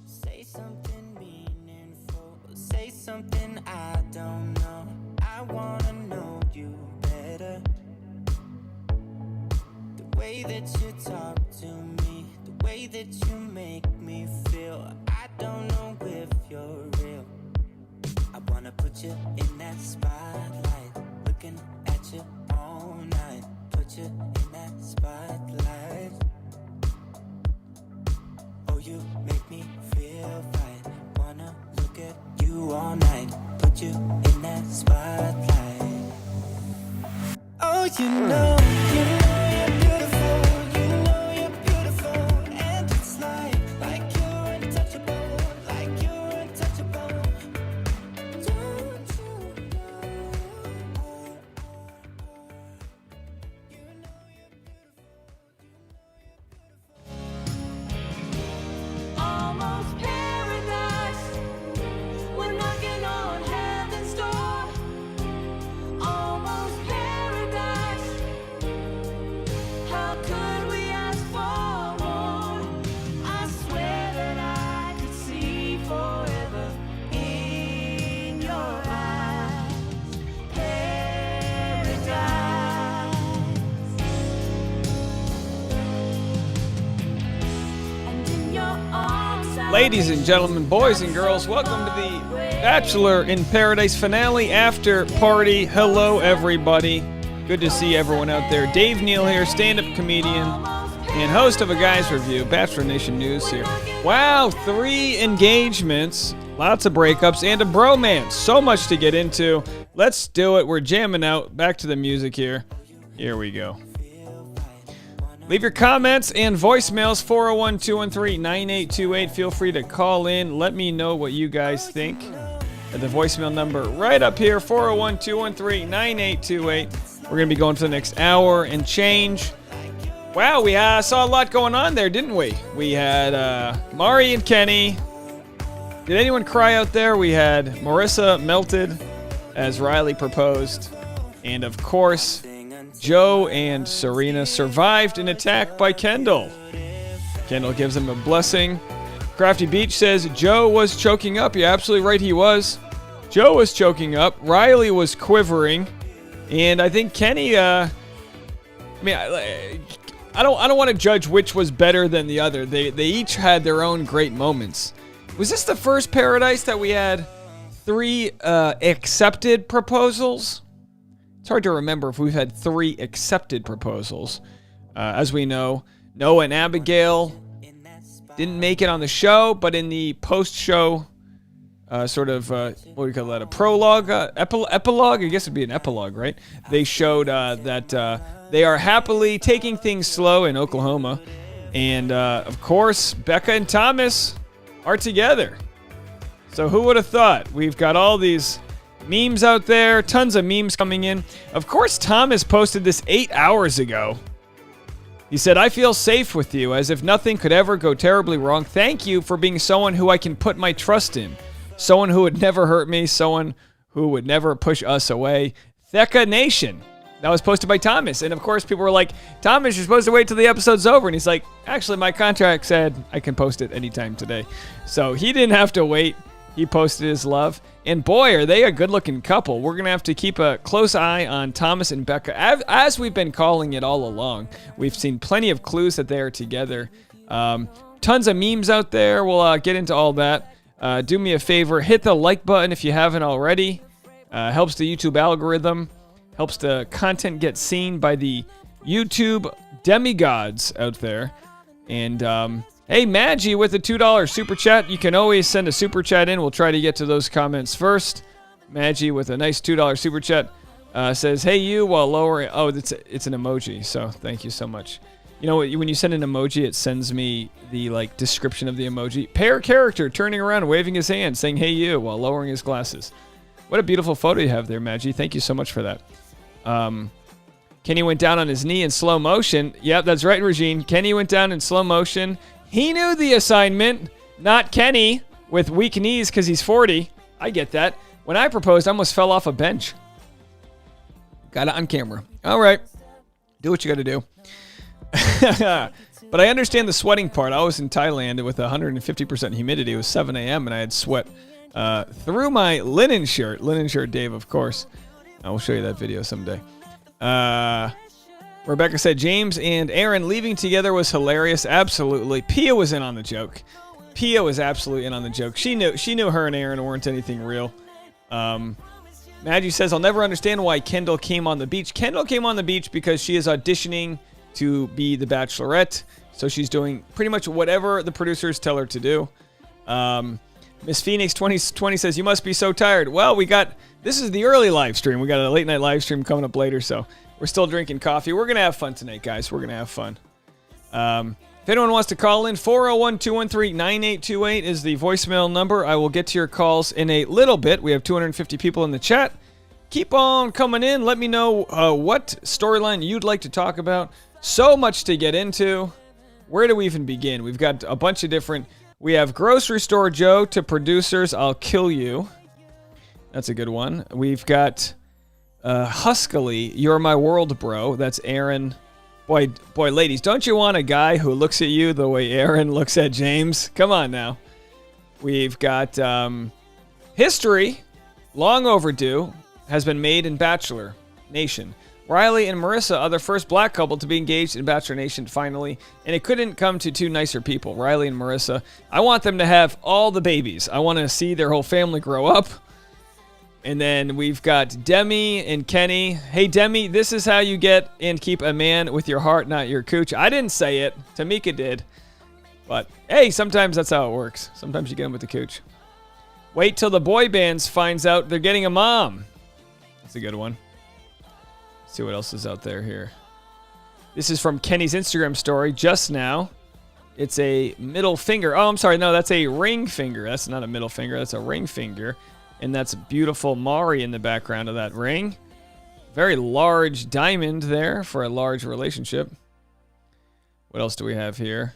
Say something meaningful, say something I don't know. I wanna know you better. The way that you talk to me, the way that you make me feel, I don't know if you're real. I wanna put you in that spotlight, looking at you all night. Put you in that spotlight. Oh, you make me feel right. Wanna look at you all night. Put you in that spotlight. Oh, you know you're beautiful. You know you're beautiful. And it's like you're untouchable. Like you're untouchable. Don't you know? You know you're beautiful. Almost paradise. We're knocking on heaven's door. Almost paradise. How could we ask for more? I swear that I could see forever in your eyes. Paradise. And in your arms, Ladies and gentlemen, boys and girls, welcome to the Bachelor in Paradise finale after party. Hello, everybody. Good to see everyone out there. Dave Neal here, stand-up comedian and host of a Guy's Review, Bachelor Nation News here. Wow, 3 engagements, lots of breakups, and a bromance. So much to get into. Let's do it. We're jamming out. Back to the music here. Here we go. Leave your comments and voicemails, 401-213-9828. Feel free to call in. Let me know what you guys think. At the voicemail number right up here, 401-213-9828. We're going to be going for the next hour and change. Wow, we saw a lot going on there, didn't we? We had Mari and Kenny. Did anyone cry out there? We had Marissa melted as Riley proposed. And of course, Joe and Serena survived an attack by Kendall. Kendall gives them a blessing. Crafty Beach says Joe was choking up. You're absolutely right, he was. Joe was choking up. Riley was quivering. And I think Kenny, I don't want to judge which was better than the other. They each had their own great moments. Was this the first Paradise that we had 3 accepted proposals? It's hard to remember if we've had 3 accepted proposals. As we know, Noah and Abigail didn't make it on the show, but in the post-show what do you call that, a prologue? Epilogue? I guess it'd be an epilogue, right? They showed that they are happily taking things slow in Oklahoma. And, of course, Becca and Thomas are together. So who would have thought? We've got all these memes out there, tons of memes coming in. Of course, Thomas posted this 8 hours ago. He said, I feel safe with you, as if nothing could ever go terribly wrong. Thank you for being someone who I can put my trust in. Someone who would never hurt me. Someone who would never push us away. Theka Nation. That was posted by Thomas. And of course, people were like, Thomas, you're supposed to wait till the episode's over. And he's like, actually, my contract said I can post it anytime today. So he didn't have to wait. He posted his love. And boy, are they a good-looking couple. We're going to have to keep a close eye on Thomas and Becca. As we've been calling it all along, we've seen plenty of clues that they are together. Tons of memes out there. We'll get into all that. Do me a favor. Hit the like button if you haven't already. Helps the YouTube algorithm. Helps the content get seen by the YouTube demigods out there. And hey, Maggie with a $2 super chat. You can always send a super chat in. We'll try to get to those comments first. Maggie with a nice $2 super chat says, hey, you, while lowering. Oh, it's an emoji, so thank you so much. You know, when you send an emoji, it sends me the description of the emoji. Pair character turning around, waving his hand, saying, hey, you, while lowering his glasses. What a beautiful photo you have there, Maggie. Thank you so much for that. Kenny went down on his knee in slow motion. Yep, that's right, Regine. Kenny went down in slow motion. He knew the assignment, not Kenny with weak knees because he's 40. I get that. When I proposed, I almost fell off a bench. Got it on camera. All right. Do what you got to do. But I understand the sweating part. I was in Thailand with 150% humidity. It was 7 a.m. and I had sweat through my linen shirt. Linen shirt, Dave, of course. I will show you that video someday. Rebecca said, James and Aaron leaving together was hilarious. Absolutely. Pia was in on the joke. Pia was absolutely in on the joke. She knew her and Aaron weren't anything real. Maggie says, I'll never understand why Kendall came on the beach. Kendall came on the beach because she is auditioning to be the Bachelorette. So she's doing pretty much whatever the producers tell her to do. Miss Phoenix 2020 says, you must be so tired. Well, this is the early live stream. We got a late night live stream coming up later, so we're still drinking coffee. We're going to have fun tonight, guys. We're going to have fun. If anyone wants to call in, 401-213-9828 is the voicemail number. I will get to your calls in a little bit. We have 250 people in the chat. Keep on coming in. Let me know what storyline you'd like to talk about. So much to get into. Where do we even begin? We've got a bunch of different... We have Grocery Store Joe to producers, I'll kill you. That's a good one. We've got Huskily, you're my world, bro. That's Aaron. Boy, ladies, don't you want a guy who looks at you the way Aaron looks at James? Come on now. We've got history, long overdue, has been made in Bachelor Nation. Riley and Marissa are the first black couple to be engaged in Bachelor Nation finally, and it couldn't come to two nicer people, Riley and Marissa. I want them to have all the babies. I want to see their whole family grow up. And then we've got Demi and Kenny. Hey, Demi, this is how you get and keep a man with your heart, not your cooch. I didn't say it. Tamika did. But, hey, sometimes that's how it works. Sometimes you get them with the cooch. Wait till the boy bands finds out they're getting a mom. That's a good one. Let's see what else is out there here. This is from Kenny's Instagram story just now. It's a middle finger. Oh, I'm sorry. No, that's a ring finger. That's not a middle finger. That's a ring finger. And that's beautiful Mari in the background of that ring. Very large diamond there for a large relationship. What else do we have here?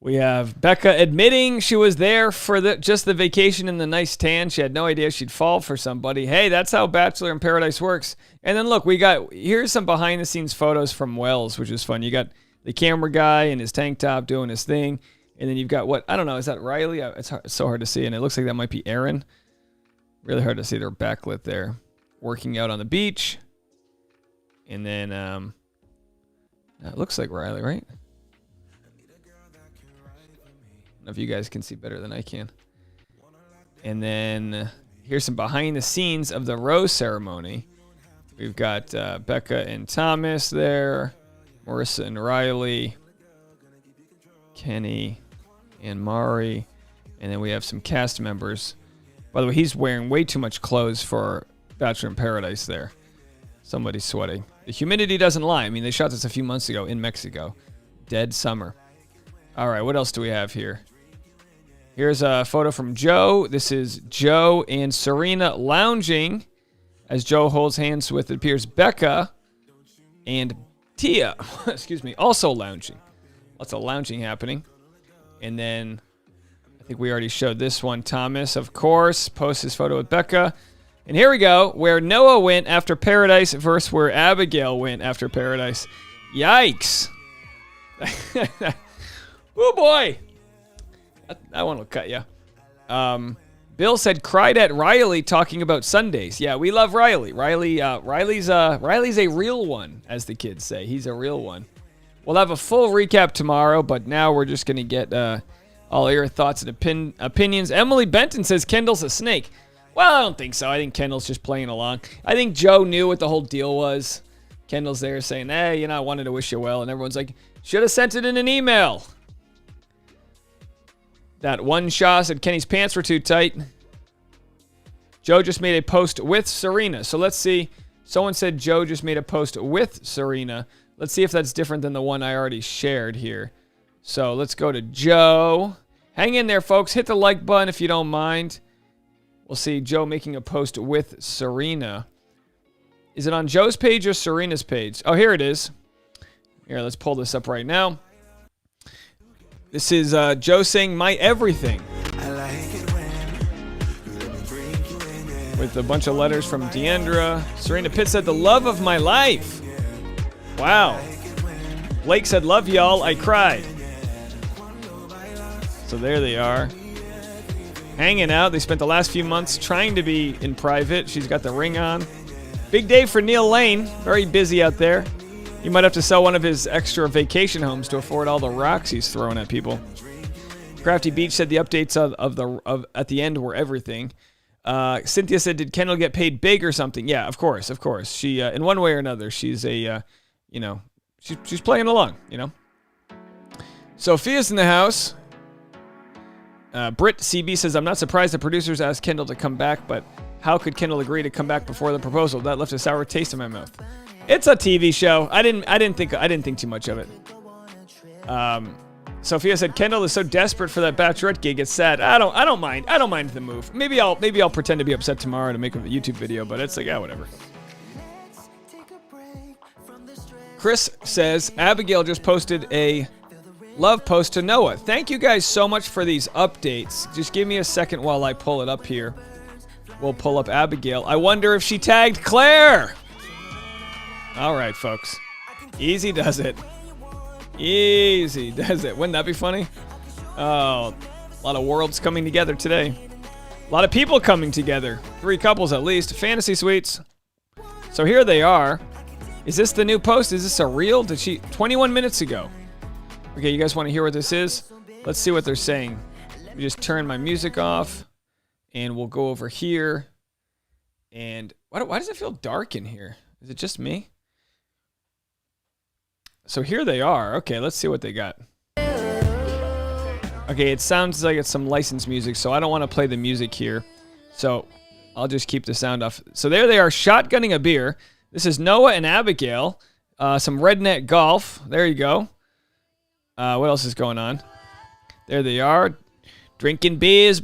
We have Becca admitting she was there for just the vacation and the nice tan. She had no idea she'd fall for somebody. Hey, that's how Bachelor in Paradise works. And then look, here's some behind the scenes photos from Wells, which is fun. You got the camera guy in his tank top doing his thing. And then you've got I don't know, is that Riley? It's so hard to see, and it looks like that might be Aaron. Really hard to see their backlit there. Working out on the beach. And then, it looks like Riley, right? I don't know if you guys can see better than I can. And then, here's some behind the scenes of the rose ceremony. We've got Becca and Thomas there. Marissa and Riley. Kenny and Mari, and then we have some cast members. By the way, he's wearing way too much clothes for Bachelor in Paradise there. Somebody's sweating. The humidity doesn't lie. I mean, they shot this a few months ago in Mexico. Dead summer. All right, what else do we have here? Here's a photo from Joe. This is Joe and Serena lounging as Joe holds hands with, it appears, Becca and Tia, excuse me, also lounging. Lots of lounging happening. And then I think we already showed this one. Thomas, of course, posts his photo with Becca. And here we go, where Noah went after Paradise versus where Abigail went after Paradise. Yikes. Oh, boy. That one will cut you. Bill said, cried at Riley talking about Sundays. Yeah, we love Riley. Riley's a real one, as the kids say. He's a real one. We'll have a full recap tomorrow, but now we're just going to get all your thoughts and opinions. Emily Benton says Kendall's a snake. Well, I don't think so. I think Kendall's just playing along. I think Joe knew what the whole deal was. Kendall's there saying, hey, I wanted to wish you well. And everyone's like, should have sent it in an email. That one Shaw said Kenny's pants were too tight. Joe just made a post with Serena. So let's see. Someone said Joe just made a post with Serena. Let's see if that's different than the one I already shared here. So let's go to Joe. Hang in there, folks. Hit the like button if you don't mind. We'll see Joe making a post with Serena. Is it on Joe's page or Serena's page? Oh, here it is. Here, let's pull this up right now. This is Joe saying, my everything. I like it when with a bunch of letters from Deandra. Serena Pitt said, the love of my life. Wow. Blake said, love y'all, I cried. So there they are. Hanging out. They spent the last few months trying to be in private. She's got the ring on. Big day for Neil Lane. Very busy out there. He might have to sell one of his extra vacation homes to afford all the rocks he's throwing at people. Crafty Beach said the updates of at the end were everything. Cynthia said, did Kendall get paid big or something? Yeah, of course. She, in one way or another, she's a, she's playing along, Sophia's in the house. Britt CB says, I'm not surprised the producers asked Kendall to come back, but how could Kendall agree to come back before the proposal? That left a sour taste in my mouth. It's a TV show. I didn't think too much of it. Sophia said, Kendall is so desperate for that Bachelorette gig. It's sad. I don't mind the move. Maybe I'll pretend to be upset tomorrow to make a YouTube video, but it's like, whatever. Chris says, Abigail just posted a love post to Noah. Thank you guys so much for these updates. Just give me a second while I pull it up here. We'll pull up Abigail. I wonder if she tagged Claire. All right, folks. Easy does it. Easy does it. Wouldn't that be funny? Oh, a lot of worlds coming together today. A lot of people coming together. 3 couples at least. Fantasy suites. So here they are. Is this the new post? Is this a reel? 21 minutes ago. Okay, you guys want to hear what this is? Let's see what they're saying. Let me just turn my music off. And we'll go over here. And why does it feel dark in here? Is it just me? So here they are. Okay, let's see what they got. Okay, it sounds like it's some licensed music, so I don't want to play the music here. So I'll just keep the sound off. So there they are, shotgunning a beer. This is Noah and Abigail. Some redneck golf. There you go. What else is going on? There they are. Drinking beers.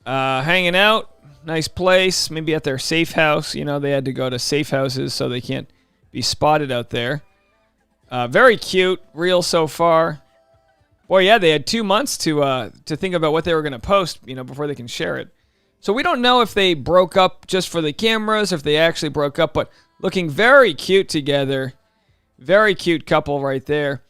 Hanging out. Nice place. Maybe at their safe house. They had to go to safe houses so they can't be spotted out there. Very cute. Real so far. Boy, yeah, they had 2 months to think about what they were going to post, before they can share it. So we don't know if they broke up just for the cameras, if they actually broke up, but looking very cute together. Very cute couple right there.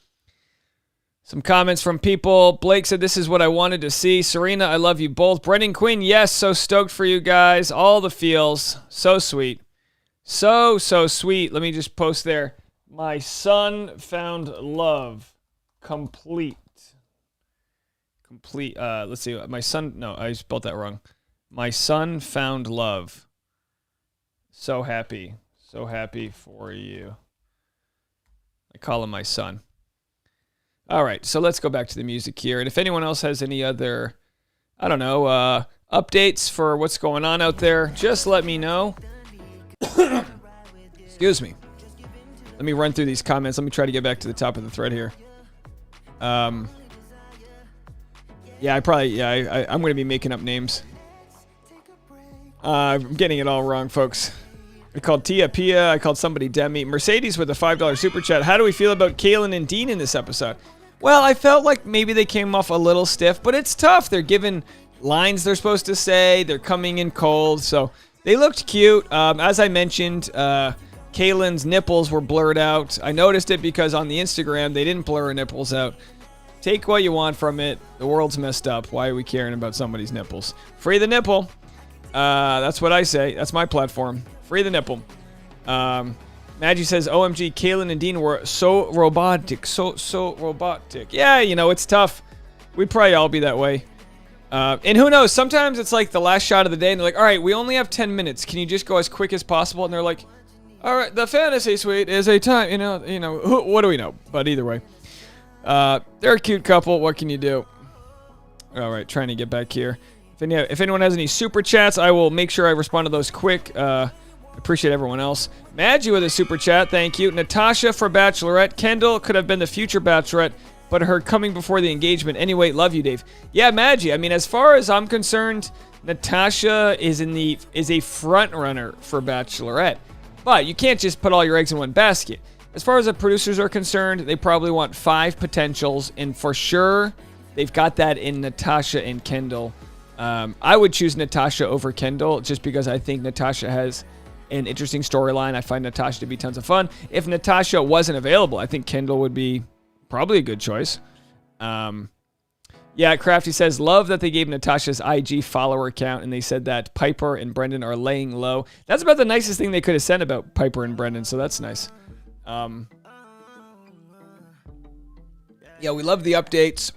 Some comments from people. Blake said, this is what I wanted to see. Serena, I love you both. Brendan Quinn, yes, so stoked for you guys. All the feels. So sweet. So sweet. Let me just post there. My son found love. Complete. Let's see. My son. No, I spelled that wrong. My son found love. So happy. So happy for you. I call him my son. All right. So let's go back to the music here. And if anyone else has any other, updates for what's going on out there, just let me know. Excuse me. Let me run through these comments. Let me try to get back to the top of the thread here. I'm going to be making up names. I'm getting it all wrong, folks. I called Tia Pia. I called somebody Demi. Mercedes with a $5 super chat. How do we feel about Kaylin and Dean in this episode? Well, I felt like maybe they came off a little stiff, but it's tough. They're given lines they're supposed to say. They're coming in cold, so they looked cute. As I mentioned, Kaylin's nipples were blurred out. I noticed it because on the Instagram, they didn't blur her nipples out. Take what you want from it. The world's messed up. Why are we caring about somebody's nipples? Free the nipple. That's what I say. That's my platform. Free the nipple. Maggie says, OMG, Kaylin and Dean were so robotic. So robotic. Yeah, it's tough. We'd probably all be that way. And who knows? Sometimes it's like the last shot of the day, and they're like, all right, we only have 10 minutes. Can you just go as quick as possible? And they're like, all right, the fantasy suite is a time, what do we know? But either way, they're a cute couple. What can you do? All right, trying to get back here. If anyone has any super chats, I will make sure I respond to those quick. Appreciate everyone else. Maggie with a super chat, thank you. Natasha for Bachelorette. Kendall could have been the future Bachelorette, but her coming before the engagement. Anyway, love you, Dave. Yeah, Maggie. I mean, as far as I'm concerned, Natasha is a front runner for Bachelorette. But you can't just put all your eggs in one basket. As far as the producers are concerned, they probably want 5 potentials, and for sure, they've got that in Natasha and Kendall. I would choose Natasha over Kendall just because I think Natasha has an interesting storyline. I find Natasha to be tons of fun. If Natasha wasn't available, I think Kendall would be probably a good choice. Yeah, Crafty says, love that they gave Natasha's IG follower count and they said that Piper and Brendan are laying low. That's about the nicest thing they could have said about Piper and Brendan, so that's nice. Yeah, we love the updates.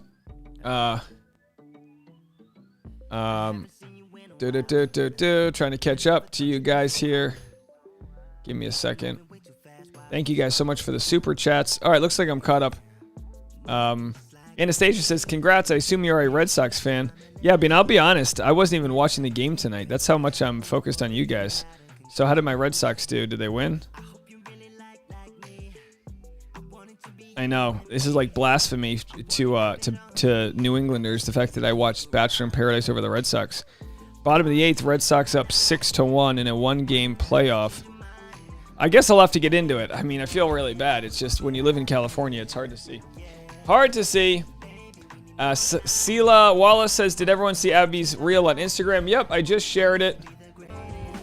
Trying to catch up to you guys here. Give me a second. Thank you guys so much for the super chats. All right, looks like I'm caught up. Anastasia says, congrats, I assume you're a Red Sox fan. Yeah, I'll be honest, I wasn't even watching the game tonight. That's how much I'm focused on you guys. So how did my Red Sox do? Did they win? I know. This is like blasphemy to New Englanders, the fact that I watched Bachelor in Paradise over the Red Sox. Bottom of the 8th, Red Sox up 6-1 in a one-game playoff. I guess I'll have to get into it. I mean, I feel really bad. It's just when you live in California, it's hard to see. Hard to see. Sela Wallace says, did everyone see Abby's reel on Instagram? Yep, I just shared it.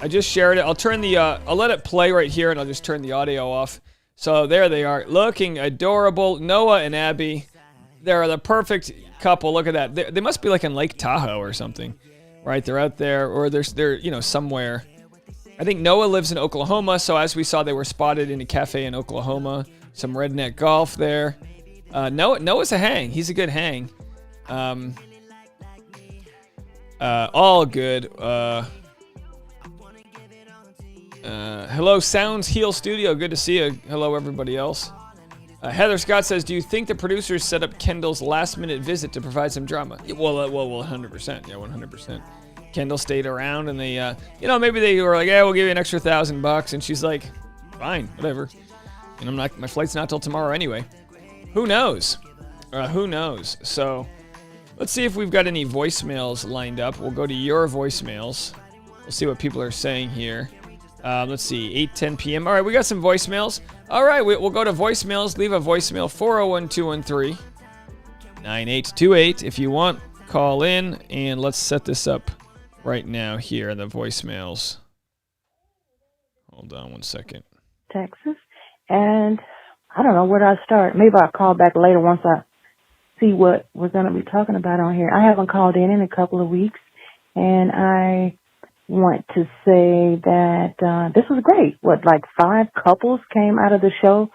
I'll turn the, I'll let it play right here and I'll just turn the audio off. So there they are, looking adorable. Noah and Abby. They're the perfect couple. Look at that. They must be like in Lake Tahoe or something. Right, they're out there, or they're somewhere. I think Noah lives in Oklahoma, so as we saw, they were spotted in a cafe in Oklahoma. Some redneck golf there. Noah's a hang. He's a good hang. All good. Hello, Sounds Heal Studio. Good to see you. Hello, everybody else. Heather Scott says, do you think the producers set up Kendall's last-minute visit to provide some drama? Well, 100%. Yeah, 100%. Kendall stayed around, and they, maybe they were like, yeah, we'll give you an extra $1,000, and she's like, fine, whatever. And my flight's not till tomorrow anyway. Who knows? Who knows? So, let's see if we've got any voicemails lined up. We'll go to your voicemails. We'll see what people are saying here. Let's see, 8:10 p.m. All right, we got some voicemails. All right, we'll go to voicemails. Leave a voicemail, 401-213-9828. If you want, call in, and let's set this up right now here in the voicemails. Hold on one second. Texas, and I don't know where do I start. Maybe I'll call back later once I see what we're going to be talking about on here. I haven't called in a couple of weeks, and I want to say that this was great. Like 5 couples came out of the show,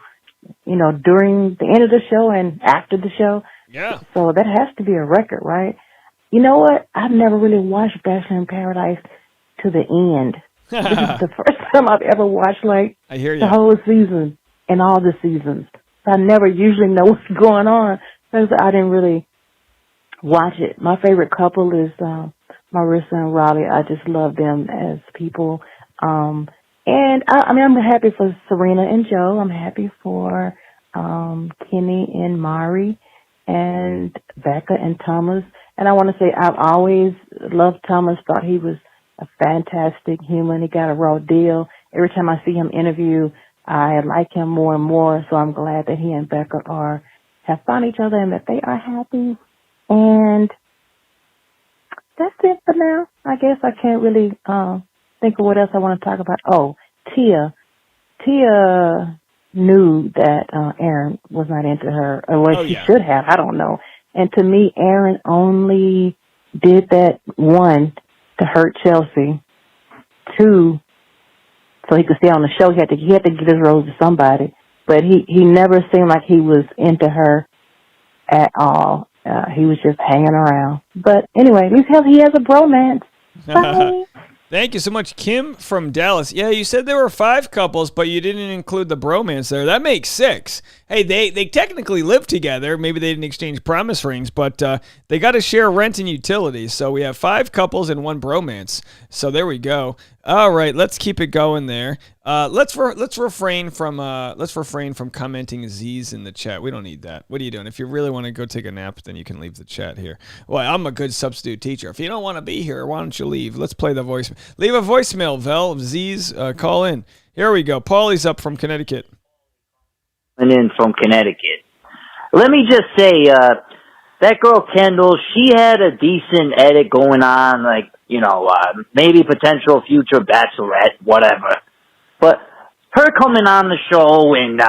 during the end of the show and after the show. Yeah. So that has to be a record, right? You know what? I've never really watched Bachelor in Paradise to the end. This is the first time I've ever watched, I hear you. the whole season and all the seasons. I never usually know what's going on because I didn't really watch it. My favorite couple is Marissa and Raleigh. I just love them as people. And I'm happy for Serena and Joe. I'm happy for Kenny and Mari and Becca and Thomas. And I want to say I've always loved Thomas, thought he was a fantastic human. He got a raw deal. Every time I see him interview, I like him more and more. So I'm glad that he and Becca have found each other and that they are happy. And that's it for now. I guess I can't really think of what else I want to talk about. Oh, Tia. Tia knew that Aaron was not into her, or what she should have. I don't know. And to me, Aaron only did that, 1, to hurt Chelsea. 2, so he could stay on the show. He had to give his rose to somebody. But he never seemed like he was into her at all. He was just hanging around. But anyway, at least he has a bromance. Bye. Thank you so much, Kim from Dallas. Yeah, you said there were 5 couples, but you didn't include the bromance there. That makes 6. Hey, they technically live together. Maybe they didn't exchange promise rings, but they got to share rent and utilities. So we have 5 couples and 1 bromance. So there we go. All right, let's keep it going there. Let's refrain from commenting Z's in the chat. We don't need that. What are you doing? If you really want to go take a nap, then you can leave the chat here. Well, I'm a good substitute teacher. If you don't want to be here, why don't you leave? Let's play the voice. Leave a voicemail, Vel. Z's, call in. Here we go. Paulie's up from Connecticut. And in from Connecticut. Let me just say, that girl Kendall, she had a decent edit going on, like, maybe potential future bachelorette, whatever. But her coming on the show and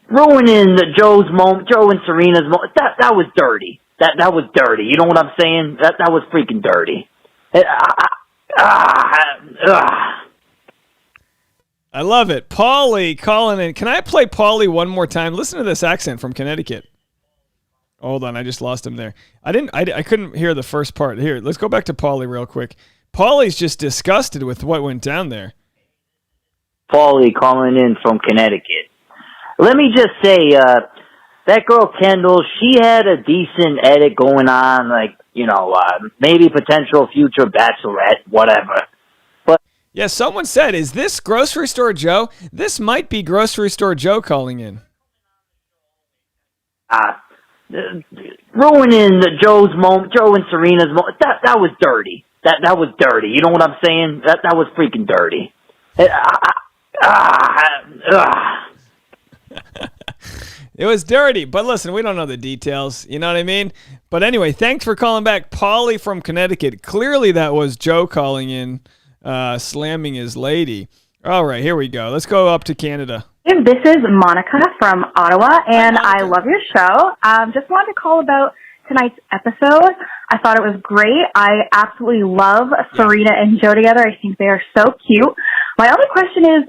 ruining Joe and Serena's moment, that was dirty. That was dirty. You know what I'm saying? That was freaking dirty. I love it. Paulie calling in. Can I play Paulie one more time? Listen to this accent from Connecticut. Hold on, I just lost him there. I couldn't hear the first part. Here, let's go back to Paulie real quick. Paulie's just disgusted with what went down there. Paulie calling in from Connecticut. Let me just say, that girl Kendall, she had a decent edit going on, like, maybe potential future bachelorette, whatever. But yeah, someone said, is this Grocery Store Joe? This might be Grocery Store Joe calling in. Ruining Joe and Serena's moment, that was dirty. That was dirty. You know what I'm saying? That was freaking dirty. It was dirty, but listen, we don't know the details. You know what I mean? But anyway, thanks for calling back. Paulie from Connecticut. Clearly that was Joe calling in, slamming his lady. All right, here we go. Let's go up to Canada. This is Monica from Ottawa, and I love your show. Just wanted to call about tonight's episode. I thought it was great. I absolutely love Serena and Joe together. I think they are so cute. My other question is,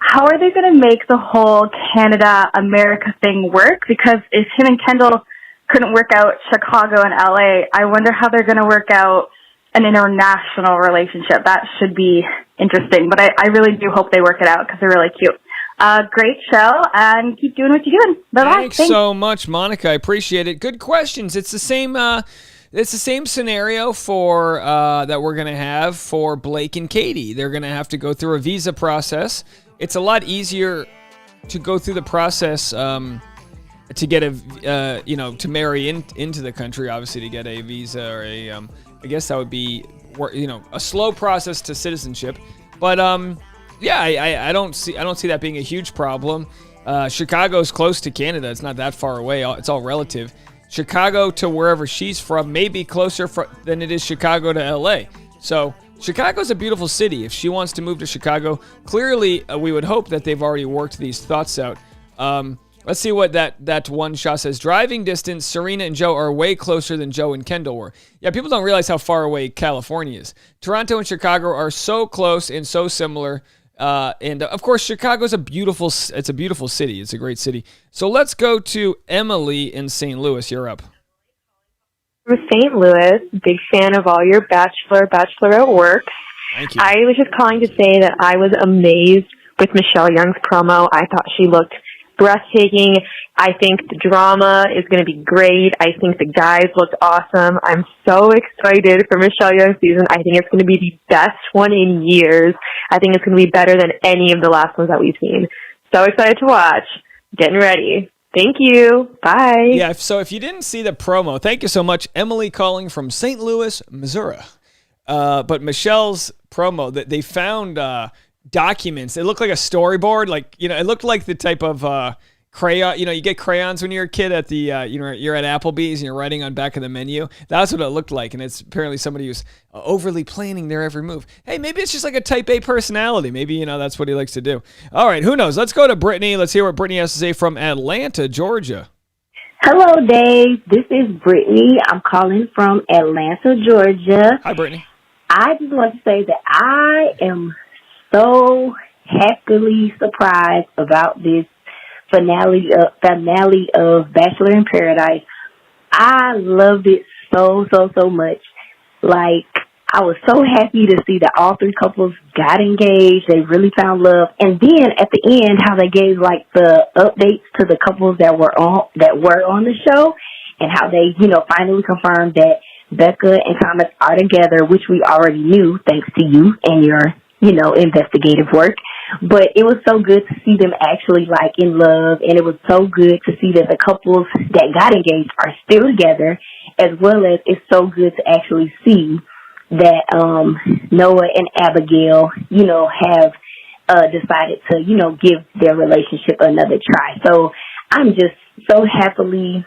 how are they going to make the whole Canada-America thing work? Because if him and Kendall couldn't work out Chicago and LA, I wonder how they're going to work out an international relationship. That should be interesting. But I really do hope they work it out because they're really cute. Great show, and keep doing what you're doing. Bye-bye. Thanks so much, Monica. I appreciate it. Good questions. It's the same. It's the same scenario for that we're gonna have for Blake and Katie. They're gonna have to go through a visa process. It's a lot easier to go through the process to get to marry into the country. Obviously, to get a visa or I guess that would be a slow process to citizenship. But I don't see that being a huge problem. Chicago's close to Canada. It's not that far away. It's all relative. Chicago to wherever she's from may be closer than it is Chicago to LA. So Chicago's a beautiful city. If she wants to move to Chicago, clearly we would hope that they've already worked these thoughts out. Let's see what that one shot says. Driving distance, Serena and Joe are way closer than Joe and Kendall were. Yeah, people don't realize how far away California is. Toronto and Chicago are so close and so similar. And of course, Chicago's a beautiful city. It's a great city. So let's go to Emily in St. Louis. You're up. From St. Louis, big fan of all your Bachelorette work. Thank you. I was just calling to say that I was amazed with Michelle Young's promo. I thought she looked breathtaking. I think the drama is going to be great. I think the guys looked awesome. I'm so excited for Michelle Young's season. I think it's going to be the best one in years. I think it's going to be better than any of the last ones that we've seen. So excited to watch. Getting ready. Thank you. Bye. Yeah, so if you didn't see the promo, thank you so much. Emily calling from St. Louis, Missouri. But Michelle's promo, that they found documents. It looked like a storyboard. It looked like the type of crayon. You get crayons when you're a kid at the, you're at Applebee's and you're writing on back of the menu. That's what it looked like. And it's apparently somebody who's overly planning their every move. Hey, maybe it's just like a type A personality. Maybe, that's what he likes to do. All right, who knows? Let's go to Brittany. Let's hear what Brittany has to say from Atlanta, Georgia. Hello, Dave. This is Brittany. I'm calling from Atlanta, Georgia. Hi, Brittany. I just want to say that I am so happily surprised about this finale of Bachelor in Paradise. I loved it so much. I was so happy to see that all three couples got engaged. They really found love. And then at the end, how they gave the updates to the couples that were on the show, and how they, finally confirmed that Becca and Thomas are together, which we already knew thanks to you and your, investigative work. But it was so good to see them actually in love, and it was so good to see that the couples that got engaged are still together, as well as it's so good to actually see that Noah and Abigail, have decided to, give their relationship another try. So I'm just so happily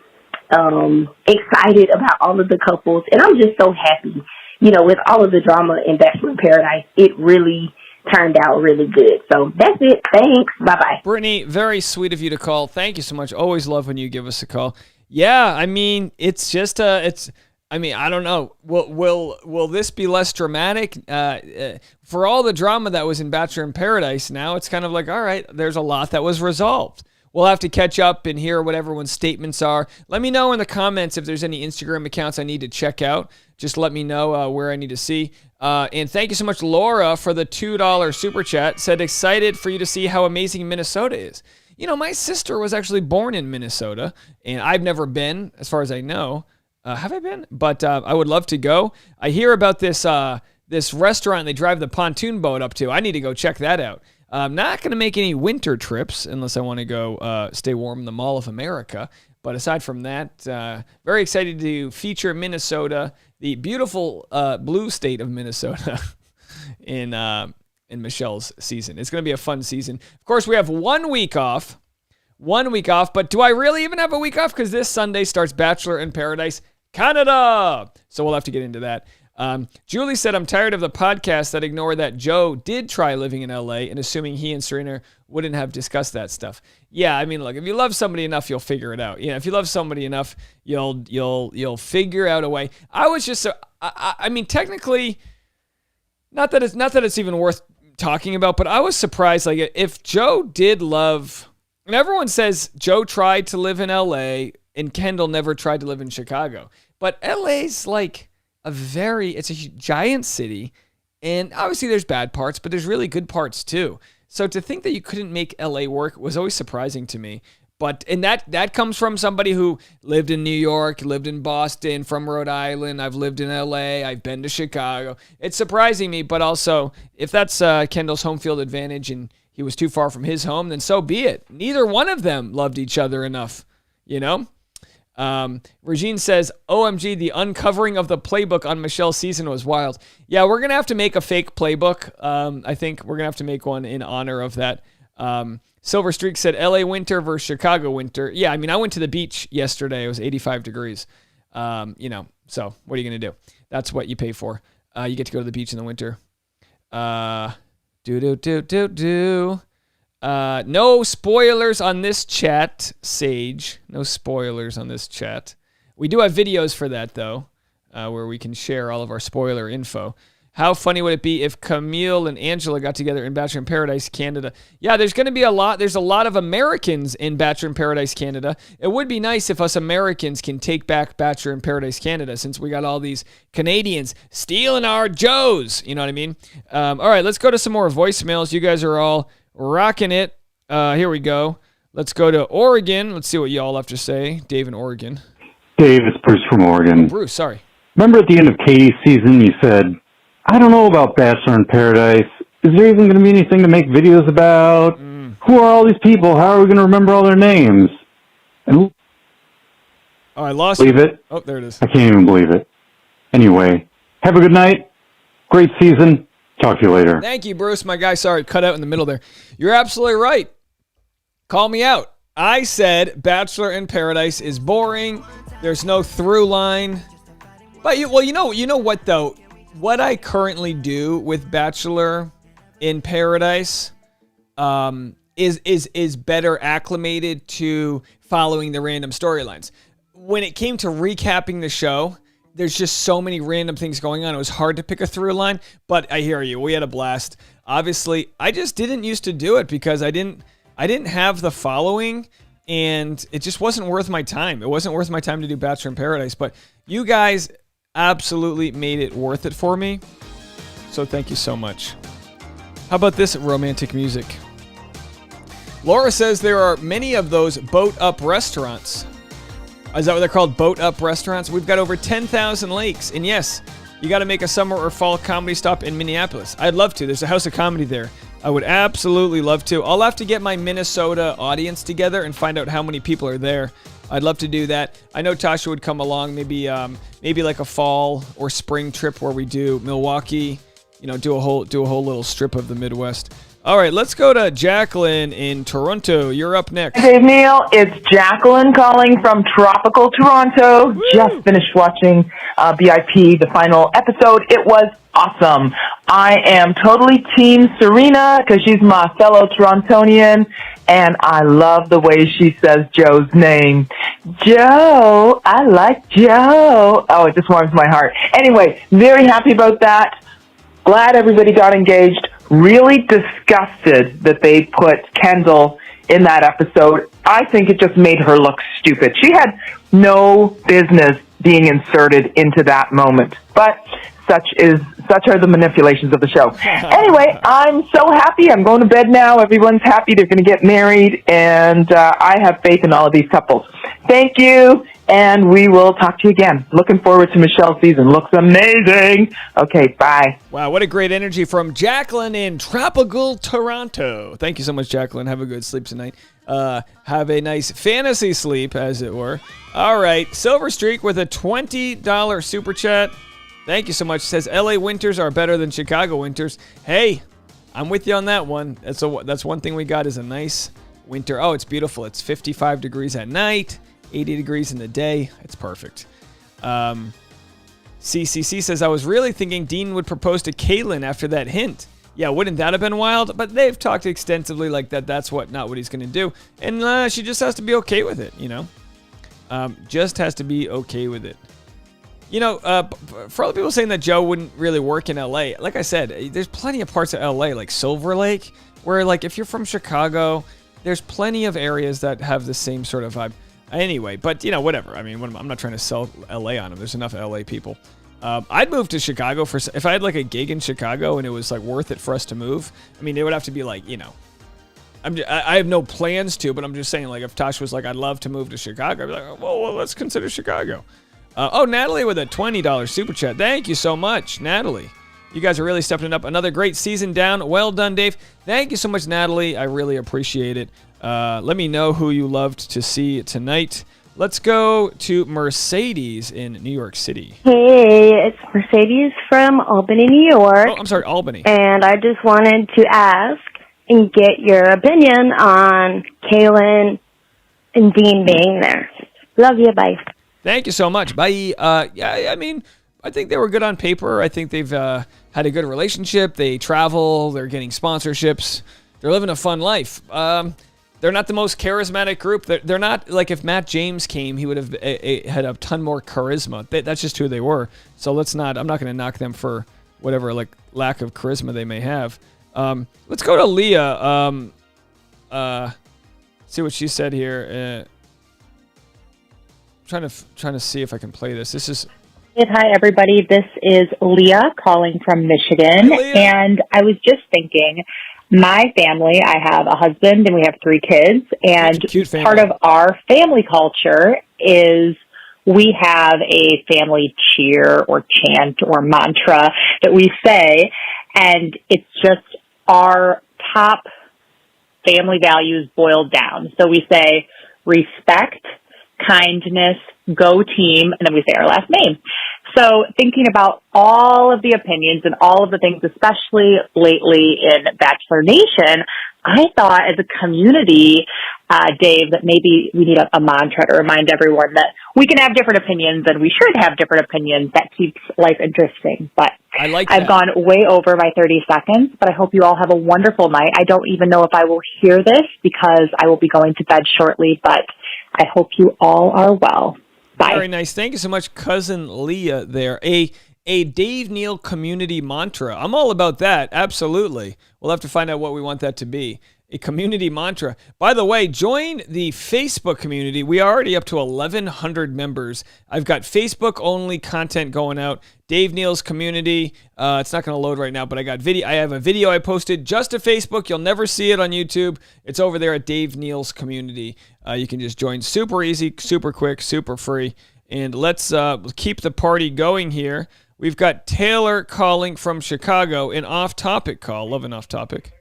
excited about all of the couples. And I'm just so happy, with all of the drama in Bachelor in Paradise. It really turned out really good. So that's it. Thanks. Bye-bye. Brittany, very sweet of you to call. Thank you so much. Always love when you give us a call. Yeah, I mean, it's just I don't know. Will this be less dramatic? For all the drama that was in Bachelor in Paradise, now it's kind of like, all right, there's a lot that was resolved. We'll have to catch up and hear what everyone's statements are. Let me know in the comments if there's any Instagram accounts I need to check out. Just let me know where I need to see. And thank you so much, Laura, for the $2 super chat. Said, excited for you to see how amazing Minnesota is. My sister was actually born in Minnesota, and I've never been, as far as I know. Have I been? But I would love to go. I hear about this restaurant they drive the pontoon boat up to. I need to go check that out. I'm not going to make any winter trips unless I want to go stay warm in the Mall of America. But aside from that, very excited to feature Minnesota, the beautiful blue state of Minnesota, in Michelle's season. It's going to be a fun season. Of course, we have 1 week off. 1 week off, but do I really even have a week off? Because this Sunday starts Bachelor in Paradise Canada. So we'll have to get into that. Julie said, I'm tired of the podcasts that ignore that Joe did try living in LA and assuming he and Serena wouldn't have discussed that stuff. Yeah, I mean, look, if you love somebody enough, you'll figure it out. If you love somebody enough, you'll figure out a way. I was just, I mean, technically, not that it's even worth talking about, but I was surprised. Like, if Joe did love, and everyone says Joe tried to live in LA and Kendall never tried to live in Chicago, but LA's like it's a giant city, and obviously there's bad parts, but there's really good parts too. So to think that you couldn't make LA work was always surprising to me. And that comes from somebody who lived in New York, lived in Boston, from Rhode Island. I've lived in LA. I've been to Chicago. It's surprising me, but also if that's Kendall's home field advantage and he was too far from his home, then so be it. Neither one of them loved each other enough, Regine says, OMG, the uncovering of the playbook on Michelle's season was wild. Yeah, we're going to have to make a fake playbook. I think we're going to have to make one in honor of that. Silver Streak said, LA winter versus Chicago winter. Yeah, I mean, I went to the beach yesterday. It was 85 degrees. So what are you going to do? That's what you pay for. You get to go to the beach in the winter. No spoilers on this chat, Sage. No spoilers on this chat. We do have videos for that, though, where we can share all of our spoiler info. How funny would it be if Camille and Angela got together in Bachelor in Paradise Canada? Yeah, there's going to be a lot. There's a lot of Americans in Bachelor in Paradise Canada. It would be nice if us Americans can take back Bachelor in Paradise Canada, since we got all these Canadians stealing our Joes. You know what I mean? All right, let's go to some more voicemails. You guys are all rocking it. Here we go. Let's go to Oregon. Let's see what y'all have to say. Dave in Oregon. Dave, it's Bruce from Oregon. Oh, Bruce, sorry. Remember at the end of Katie's season, you said, I don't know about Bachelor in Paradise. Is there even going to be anything to make videos about? Who are all these people? How are we going to remember all their names? And I lost believe you. it. Oh, there it is. I can't even believe it. Anyway, have a good night. Great season. Talk to you later. Thank you, Bruce. My guy, sorry, cut out in the middle there. You're absolutely right. Call me out. I said Bachelor in Paradise is boring. There's no through line. But you know what though? What I currently do with Bachelor in Paradise is better acclimated to following the random storylines. When it came to recapping the show, there's just so many random things going on. It was hard to pick a through line, but I hear you. We had a blast. Obviously, I just didn't used to do it because I didn't have the following, and it just wasn't worth my time. It wasn't worth my time to do Bachelor in Paradise, but you guys absolutely made it worth it for me. So thank you so much. How about this romantic music? Laura says there are many of those boat up restaurants. Is that what they're called? Boat up restaurants? We've got over 10,000 lakes. And yes, you got to make a summer or fall comedy stop in Minneapolis. I'd love to. There's a House of Comedy there. I would absolutely love to. I'll have to get my Minnesota audience together and find out how many people are there. I'd love to do that. I know Tasha would come along, maybe like a fall or spring trip where we do Milwaukee, do a whole little strip of the Midwest. All right, let's go to Jacqueline in Toronto. You're up next. Dave Neal, it's Jacqueline calling from tropical Toronto. Woo! Just finished watching BIP, the final episode. It was awesome. I am totally Team Serena because she's my fellow Torontonian, and I love the way she says Joe's name. Joe, I like Joe. Oh, it just warms my heart. Anyway, very happy about that. Glad everybody got engaged. Really disgusted that they put Kendall in that episode. I think it just made her look stupid. She had no business being inserted into that moment. But such are the manipulations of the show. Anyway, I'm so happy. I'm going to bed now. Everyone's happy. They're going to get married. And I have faith in all of these couples. Thank you. And we will talk to you again. Looking forward to Michelle's season. Looks amazing. Okay, bye. Wow, what a great energy from Jacqueline in tropical Toronto. Thank you so much, Jacqueline. Have a good sleep tonight. Have a nice fantasy sleep, as it were. All right, Silver Streak with a $20 super chat. Thank you so much. Says LA winters are better than Chicago winters. Hey, I'm with you on that one. That's one thing we got is a nice winter. Oh, it's beautiful. It's 55 degrees at night. 80 degrees in the day. It's perfect. CCC says, I was really thinking Dean would propose to Caitlyn after that hint. Yeah, wouldn't that have been wild? But they've talked extensively like that. That's not what he's going to do. And she just has to be okay with it, you know? Just has to be okay with it. You know, for all the people saying that Joe wouldn't really work in LA, like I said, there's plenty of parts of LA, like Silver Lake, where, like, if you're from Chicago, there's plenty of areas that have the same sort of vibe. Anyway, but, you know, whatever. I mean, I'm not trying to sell LA on them. There's enough LA people. I'd move to Chicago if I had, like, a gig in Chicago and it was, like, worth it for us to move. I mean, it would have to be, like, you know, I have no plans to, but I'm just saying, like, if Tosh was like, I'd love to move to Chicago, I'd be like, well, let's consider Chicago. Natalie with a $20 super chat. Thank you so much, Natalie. You guys are really stepping it up. Another great season down. Well done, Dave. Thank you so much, Natalie. I really appreciate it. Let me know who you loved to see tonight. Let's go to Mercedes in New York City. Hey, it's Mercedes from Albany, New York. Oh, I'm sorry, Albany. And I just wanted to ask and get your opinion on Kaylin and Dean being there. Love you. Bye. Thank you so much. Bye. Yeah, I mean, I think they were good on paper. I think they've had a good relationship. They travel. They're getting sponsorships. They're living a fun life. They're not the most charismatic group. They're not, like, if Matt James came, he would have had a ton more charisma. That's just who they were. So I'm not going to knock them for whatever, like, lack of charisma they may have. Let's go to Leah. See what she said here. Trying to see if I can play this. This is. Hi, everybody. This is Leah calling from Michigan. Hi, Leah. And I was just thinking, my family, I have a husband and we have 3 kids. And cute family. Part of our family culture is we have a family cheer or chant or mantra that we say. And it's just our top family values boiled down. So we say respect, kindness, go team, and then we say our last name. So thinking about all of the opinions and all of the things, especially lately in Bachelor Nation, I thought as a community, Dave, that maybe we need a mantra to remind everyone that we can have different opinions and we should have different opinions. That keeps life interesting. But I like that. I've gone way over by 30 seconds, but I hope you all have a wonderful night. I don't even know if I will hear this because I will be going to bed shortly, but I hope you all are well. Bye. Very nice. Thank you so much, cousin Leah there. A Dave Neal community mantra. I'm all about that. Absolutely. We'll have to find out what we want that to be. A community mantra. By the way, join the Facebook community. We are already up to 1,100 members. I've got Facebook-only content going out. Dave Neal's community. It's not going to load right now, but I have a video I posted just to Facebook. You'll never see it on YouTube. It's over there at Dave Neal's community. You can just join. Super easy, super quick, super free. And let's keep the party going here. We've got Taylor calling from Chicago, an off-topic call. Love an off-topic.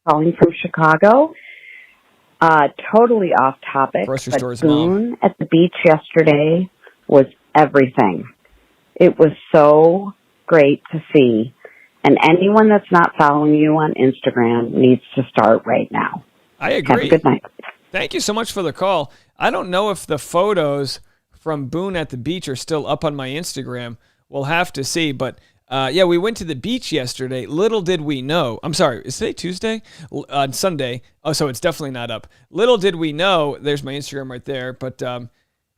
Calling from Chicago. Totally off topic. Grocery but store's Boone mom. at the beach yesterday was everything. It was so great to see. And anyone that's not following you on Instagram needs to start right now. I agree. Have a good night. Thank you so much for the call. I don't know if the photos from Boone at the beach are still up on my Instagram. We'll have to see. But yeah, we went to the beach yesterday. Little did we know. I'm sorry, is today Tuesday? On Sunday. Oh, so it's definitely not up. Little did we know. There's my Instagram right there. But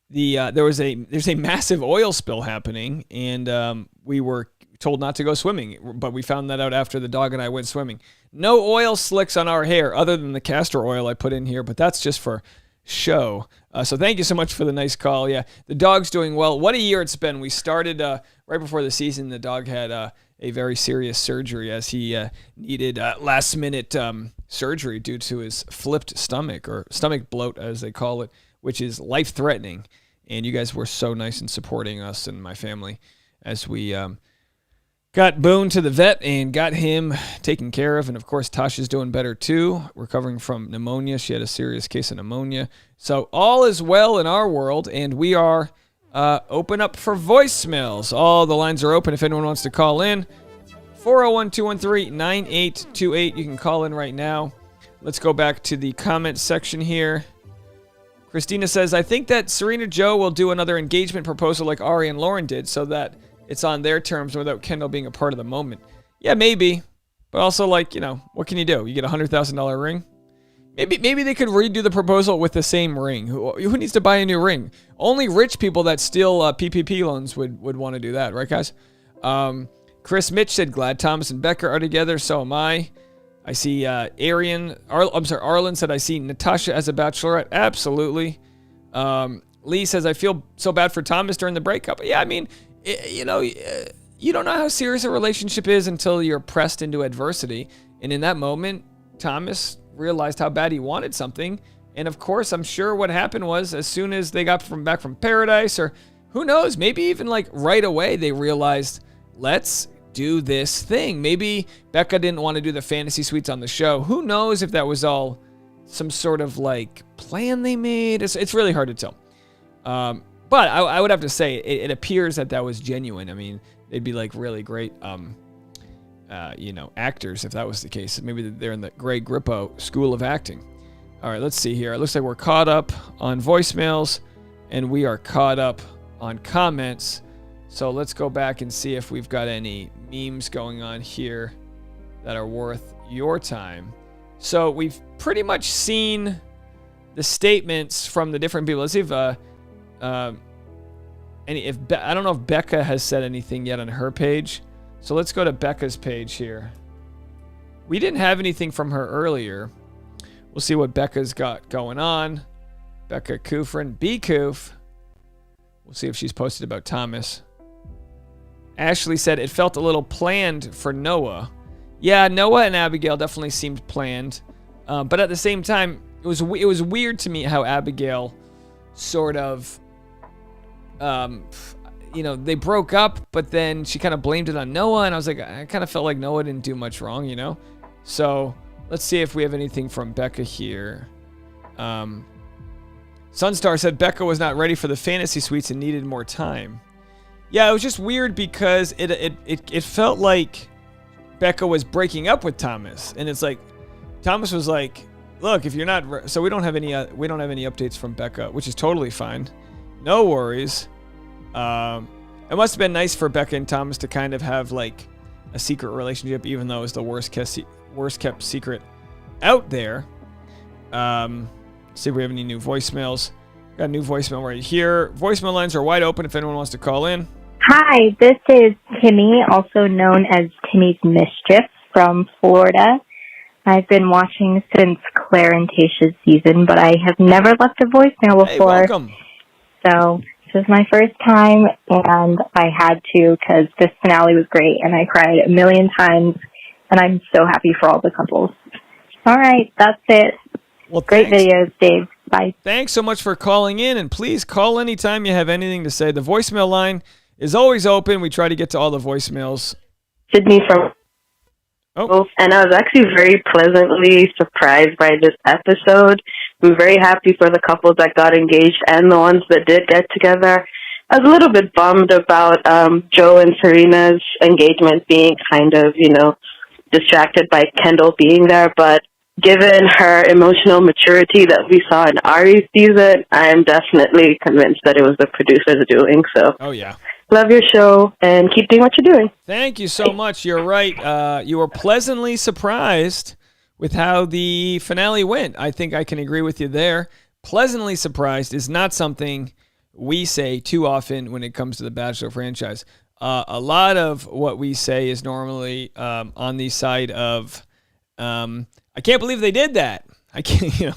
there's a massive oil spill happening, and we were told not to go swimming, but we found that out after the dog and I went swimming. No oil slicks on our hair other than the castor oil I put in here, but that's just for show. So thank you so much for the nice call. Yeah, the dog's doing well. What a year it's been. We started right before the season. The dog had a very serious surgery as he needed last minute surgery due to his flipped stomach, or stomach bloat as they call it, which is life threatening. And you guys were so nice in supporting us and my family as we got Boone to the vet and got him taken care of. And, of course, Tasha's doing better, too, recovering from pneumonia. She had a serious case of pneumonia. So all is well in our world, and we are open up for voicemails. All the lines are open if anyone wants to call in. 401-213-9828. You can call in right now. Let's go back to the comment section here. Christina says, I think that Serena Joe will do another engagement proposal like Ari and Lauren did so that it's on their terms without Kendall being a part of the moment. Yeah, maybe. But also, like, what can you do? You get a $100,000 ring? Maybe they could redo the proposal with the same ring. Who needs to buy a new ring? Only rich people that steal PPP loans would want to do that, right, guys? Chris Mitch said, glad Thomas and Becca are together. So am I. I see Arlen said, I see Natasha as a bachelorette. Absolutely. Lee says, I feel so bad for Thomas during the breakup. Yeah, I mean, you don't know how serious a relationship is until you're pressed into adversity. And in that moment, Thomas realized how bad he wanted something. And of course, I'm sure what happened was as soon as they got back from paradise, or who knows, maybe even like right away, they realized, let's do this thing. Maybe Becca didn't want to do the fantasy suites on the show. Who knows if that was all some sort of like plan they made? It's really hard to tell. But I would have to say it appears that was genuine. I mean, they'd be like really great, actors if that was the case. Maybe they're in the Greg Grippo School of Acting. All right, let's see here. It looks like we're caught up on voicemails, and we are caught up on comments. So let's go back and see if we've got any memes going on here that are worth your time. So we've pretty much seen the statements from the different people. Let's see if I don't know if Becca has said anything yet on her page. So let's go to Becca's page here. We didn't have anything from her earlier. We'll see what Becca's got going on. Becca Kufrin, B-Koof. We'll see if she's posted about Thomas. Ashley said it felt a little planned for Noah. Yeah, Noah and Abigail definitely seemed planned. But at the same time, it was weird to me how Abigail sort of, they broke up, but then she kind of blamed it on Noah, and I was like, I kind of felt like Noah didn't do much wrong, So let's see if we have anything from Becca here. Sunstar said Becca was not ready for the fantasy suites and needed more time. Yeah, it was just weird because it felt like Becca was breaking up with Thomas, and it's like Thomas was like, "Look, if you're not," so we don't have any updates from Becca, which is totally fine. No worries. It must have been nice for Becca and Thomas to kind of have like a secret relationship, even though it was the worst kept secret out there. See if we have any new voicemails. Got a new voicemail right here. Voicemail lines are wide open if anyone wants to call in. Hi, this is Timmy, also known as Timmy's Mischief from Florida. I've been watching since Claire and Tasha's season, but I have never left a voicemail before. Hey, welcome. So this is my first time, and I had to because this finale was great, and I cried a million times, and I'm so happy for all the couples. All right, that's it. Well, great videos, Dave. Bye. Thanks so much for calling in, and please call anytime you have anything to say. The voicemail line is always open. We try to get to all the voicemails. Sydney from and I was actually very pleasantly surprised by this episode. I'm very happy for the couples that got engaged and the ones that did get together. I was a little bit bummed about Joe and Serena's engagement being kind of, distracted by Kendall being there, but given her emotional maturity that we saw in Ari's season, I am definitely convinced that it was the producers doing so. Oh, yeah. Love your show, and keep doing what you're doing. Thank you so much. You're right. You were pleasantly surprised with how the finale went. I think I can agree with you there. Pleasantly surprised is not something we say too often when it comes to the Bachelor franchise. A lot of what we say is normally on the side of, I can't believe they did that. I can't,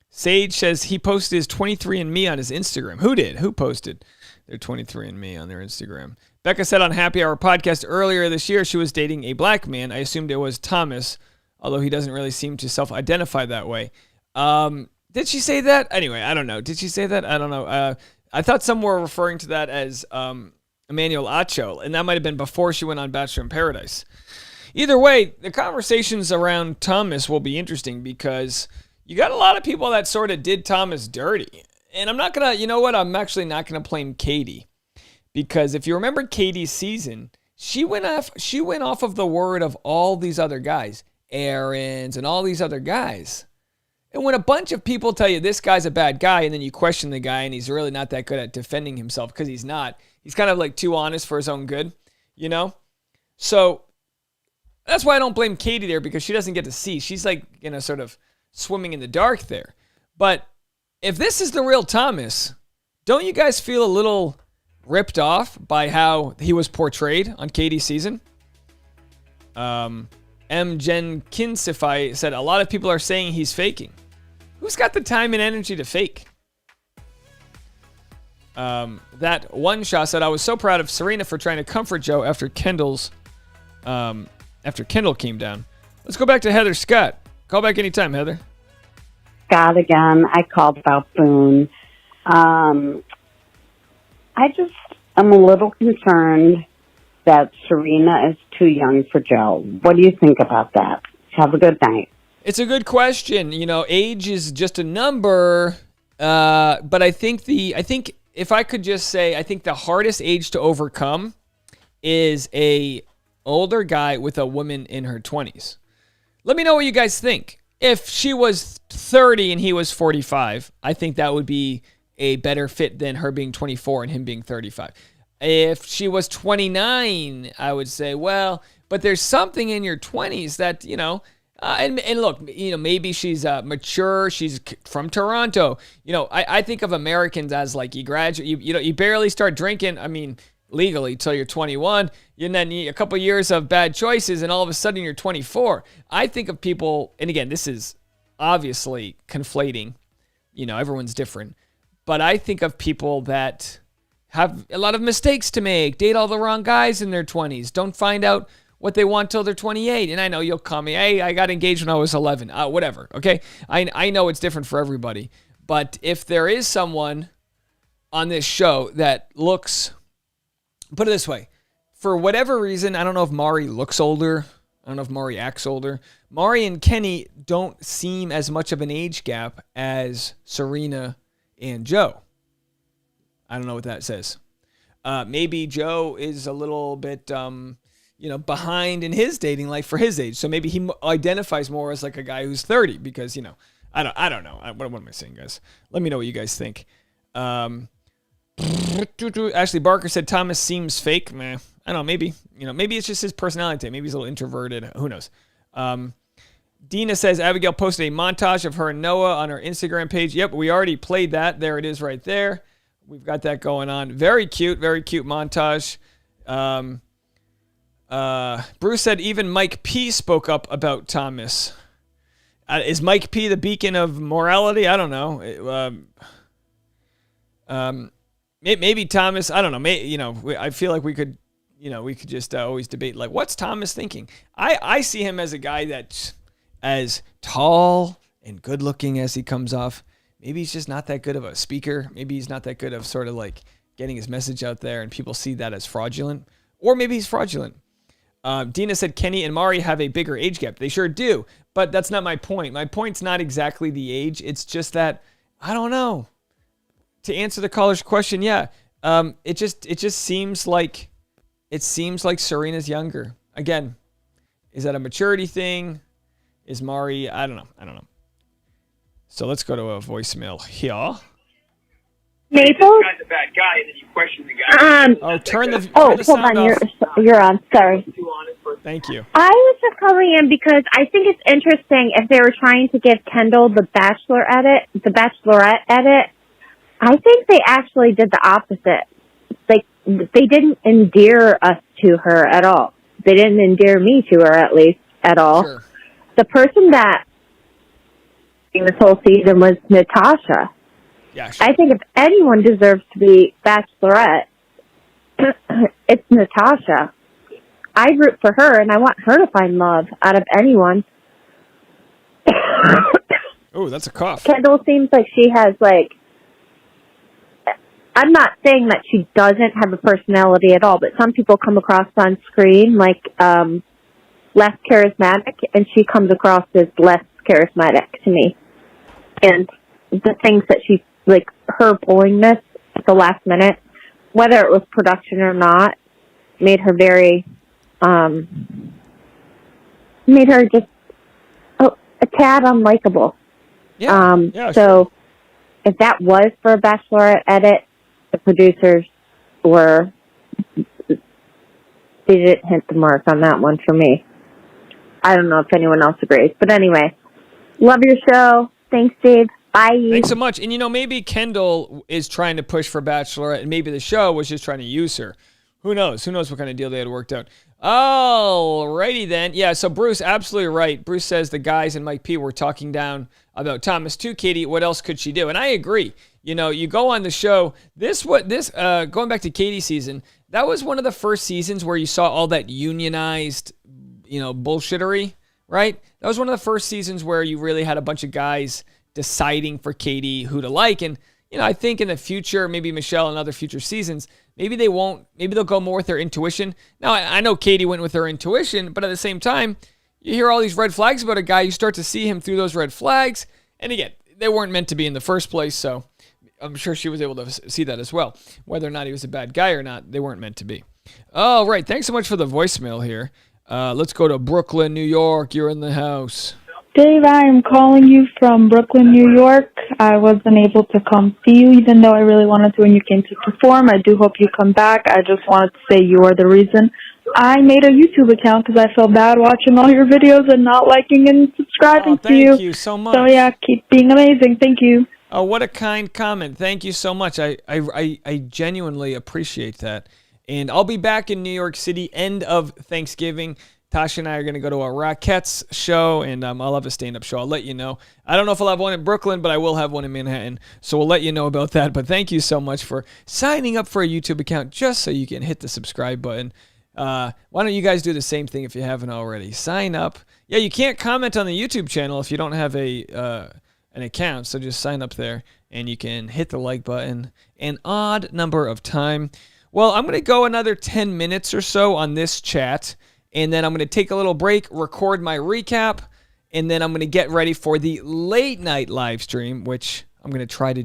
Sage says he posted his 23andMe on his Instagram. Who did? Who posted their 23andMe on their Instagram? Becca said on Happy Hour podcast earlier this year she was dating a black man. I assumed it was Thomas, although he doesn't really seem to self-identify that way. Did she say that? Anyway, I don't know. Did she say that? I don't know. I thought some were referring to that as Emmanuel Acho, and that might have been before she went on Bachelor in Paradise. Either way, the conversations around Thomas will be interesting because you got a lot of people that sort of did Thomas dirty. And I'm not going to, you know what? I'm actually not going to blame Katie. Because if you remember Katie's season, she went off of the word of all these other guys, Aaron's and all these other guys. And when a bunch of people tell you this guy's a bad guy, and then you question the guy and he's really not that good at defending himself because he's not. He's kind of like too honest for his own good, So that's why I don't blame Katie there, because she doesn't get to see. She's like, sort of swimming in the dark there. But if this is the real Thomas, don't you guys feel a little ripped off by how he was portrayed on Katie's season? M. Jenkinsify said a lot of people are saying he's faking. Who's got the time and energy to fake? That one shot said, I was so proud of Serena for trying to comfort Joe after Kendall came down. Let's go back to Heather Scott. Call back anytime, Heather. Scott again. I called about Boone. I just am a little concerned that Serena is too young for Joe. What do you think about that? Have a good night. It's a good question. Age is just a number, but I think if I could just say, I think the hardest age to overcome is a older guy with a woman in her 20s. Let me know what you guys think. If she was 30 and he was 45, I think that would be a better fit than her being 24 and him being 35. If she was 29, I would say, well, but there's something in your 20s that, and look, maybe she's mature. She's from Toronto. I think of Americans as like you graduate, you barely start drinking. Legally till you're 21, and then a couple years of bad choices, and all of a sudden you're 24. I think of people, and again, this is obviously conflating. Everyone's different, but I think of people that have a lot of mistakes to make, date all the wrong guys in their 20s, don't find out what they want till they're 28. And I know you'll call me, hey, I got engaged when I was 11. Whatever, okay? I know it's different for everybody, but if there is someone on this show that looks, put it this way, for whatever reason, I don't know if Mari looks older. I don't know if Mari acts older. Mari and Kenny don't seem as much of an age gap as Serena and Joe. I don't know what that says. Maybe Joe is a little bit, behind in his dating life for his age. So maybe he identifies more as like a guy who's 30 because, I don't know. What am I saying, guys? Let me know what you guys think. Ashley Barker said Thomas seems fake. Meh. I don't know. Maybe maybe it's just his personality. Maybe he's a little introverted. Who knows? Dina says Abigail posted a montage of her and Noah on her Instagram page. Yep, we already played that. There it is, right there. We've got that going on. Very cute montage. Bruce said even Mike P spoke up about Thomas. Is Mike P the beacon of morality? I don't know. Maybe Thomas, I don't know. I feel like we could just always debate, like, what's Thomas thinking? I see him as a guy that's as tall and good looking as he comes off. Maybe he's just not that good of a speaker. Maybe he's not that good of sort of like getting his message out there and people see that as fraudulent. Or maybe he's fraudulent. Dina said Kenny and Mari have a bigger age gap. They sure do, but that's not my point. My point's not exactly the age. It's just that, I don't know. to answer the caller's question, yeah, it just seems like Serena's younger. Again, is that a maturity thing? Is Mari? I don't know. So let's go to a voicemail here. Maple? Guy's a bad guy, and then you question the guy. Turn the hold sound on. off. You're on. Sorry. Thank you. I was just calling in because I think it's interesting if they were trying to give Kendall the Bachelorette edit. I think they actually did the opposite. Like, they didn't endear us to her at all. They didn't endear me to her, at least, at all. Sure. The person that this whole season was Natasha. Yeah, sure. I think if anyone deserves to be Bachelorette, it's Natasha. I root for her, and I want her to find love out of anyone. Oh, that's a cough. Kendall seems like she has, I'm not saying that she doesn't have a personality at all, but some people come across on screen less charismatic, and she comes across as less charismatic to me. And the things that she, her pullingness at the last minute, whether it was production or not, made her very, made her just a tad unlikable. Yeah. So if that was for a Bachelorette edit, the producers they didn't hit the mark on that one for me. I don't know if anyone else agrees. But anyway, love your show. Thanks, Dave. Bye. Thanks so much. And, maybe Kendall is trying to push for Bachelorette, and maybe the show was just trying to use her. Who knows? Who knows what kind of deal they had worked out? Alrighty then. Yeah, so Bruce, absolutely right. Bruce says the guys and Mike P were talking down about Thomas too, Katie. What else could she do? And I agree. You go on the show. Going back to Katie's season, that was one of the first seasons where you saw all that unionized, bullshittery, right? That was one of the first seasons where you really had a bunch of guys deciding for Katie who to like. And, I think in the future, maybe Michelle and other future seasons, maybe they'll go more with their intuition. Now, I know Katie went with her intuition, but at the same time, you hear all these red flags about a guy, you start to see him through those red flags. And again, they weren't meant to be in the first place, so I'm sure she was able to see that as well. Whether or not he was a bad guy or not, they weren't meant to be. All right, thanks so much for the voicemail here. Let's go to Brooklyn, New York. You're in the house. Dave, I am calling you from Brooklyn, New York. I wasn't able to come see you, even though I really wanted to when you came to perform. I do hope you come back. I just wanted to say you are the reason I made a YouTube account because I felt bad watching all your videos and not liking and subscribing to you. Thank you so much. So, yeah, keep being amazing. Thank you. Oh, what a kind comment. Thank you so much. I genuinely appreciate that. And I'll be back in New York City end of Thanksgiving. Tasha and I are going to go to a Rockettes show, and I'll have a stand-up show. I'll let you know. I don't know if I'll have one in Brooklyn, but I will have one in Manhattan, so we'll let you know about that. But thank you so much for signing up for a YouTube account just so you can hit the subscribe button. Why don't you guys do the same thing if you haven't already? Sign up. Yeah, you can't comment on the YouTube channel if you don't have an account, so just sign up there, and you can hit the like button an odd number of time. Well, I'm going to go another 10 minutes or so on this chat, and then I'm going to take a little break, record my recap, and then I'm going to get ready for the late night live stream, which I'm going to try to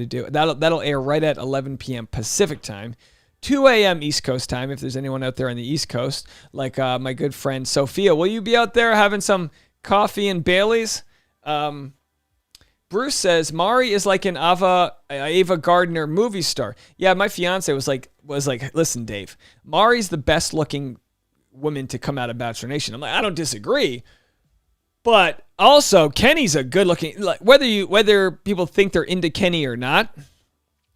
do. That'll air right at 11 p.m. Pacific time, 2 a.m. East Coast time. If there's anyone out there on the East Coast, like my good friend Sophia, will you be out there having some coffee and Baileys? Bruce says Mari is like an Ava Gardner movie star. Yeah, my fiance was like, listen, Dave, Mari's the best looking woman to come out of Bachelor Nation. I'm like, I don't disagree, but also Kenny's a good looking. Like whether people think they're into Kenny or not,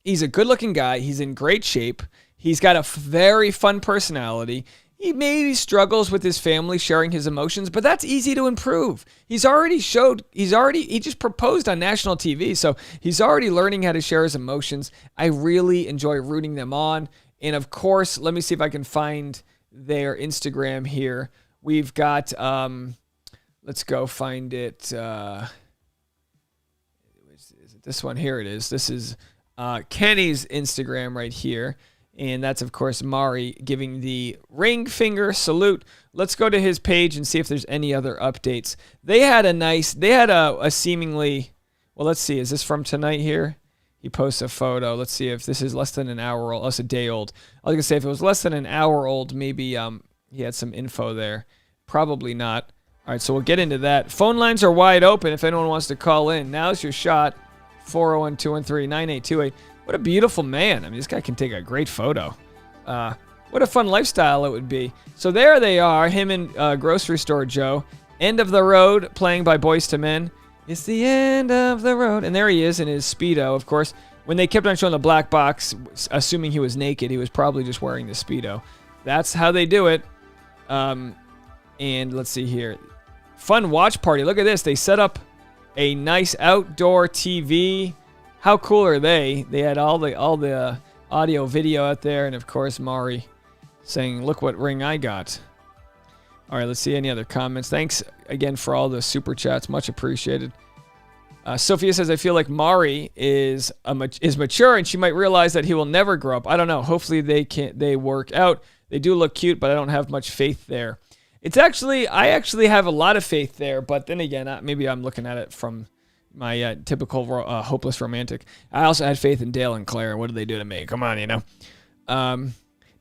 he's a good looking guy. He's in great shape. He's got a very fun personality. He maybe struggles with his family sharing his emotions, but that's easy to improve. He just proposed on national TV, so he's already learning how to share his emotions. I really enjoy rooting them on. And of course, let me see if I can find their Instagram here. We've got, let's go find it. Is it this one? Here it is. This is Kenny's Instagram right here. And that's, of course, Mari giving the ring finger salute. Let's go to his page and see if there's any other updates. They had a seemingly, well, let's see. Is this from tonight here? he posts a photo. Let's see if this is less than an hour old. Oh, it's a day old. I was going to say if it was less than an hour old, maybe he had some info there. Probably not. All right, so we'll get into that. Phone lines are wide open if anyone wants to call in. Now's your shot. 401-213-9828. What a beautiful man. I mean, this guy can take a great photo. What a fun lifestyle it would be. So there they are, him and Grocery Store Joe. End of the Road, playing by Boyz II Men. It's the end of the road. And there he is in his Speedo, of course. When they kept on showing the black box, assuming he was naked, he was probably just wearing the Speedo. That's how they do it. And let's see here. Fun watch party. Look at this. They set up a nice outdoor TV. How cool are they? They had all the audio, video out there, and of course Mari saying, "Look what ring I got." All right, let's see any other comments. Thanks again for all the super chats, much appreciated. Sophia says, "I feel like Mari is mature, and she might realize that he will never grow up. I don't know. Hopefully they work out. They do look cute, but I don't have much faith there." I actually have a lot of faith there, but then again, maybe I'm looking at it from my typical hopeless romantic. I also had faith in Dale and Claire. What did they do to me? Come on, you know.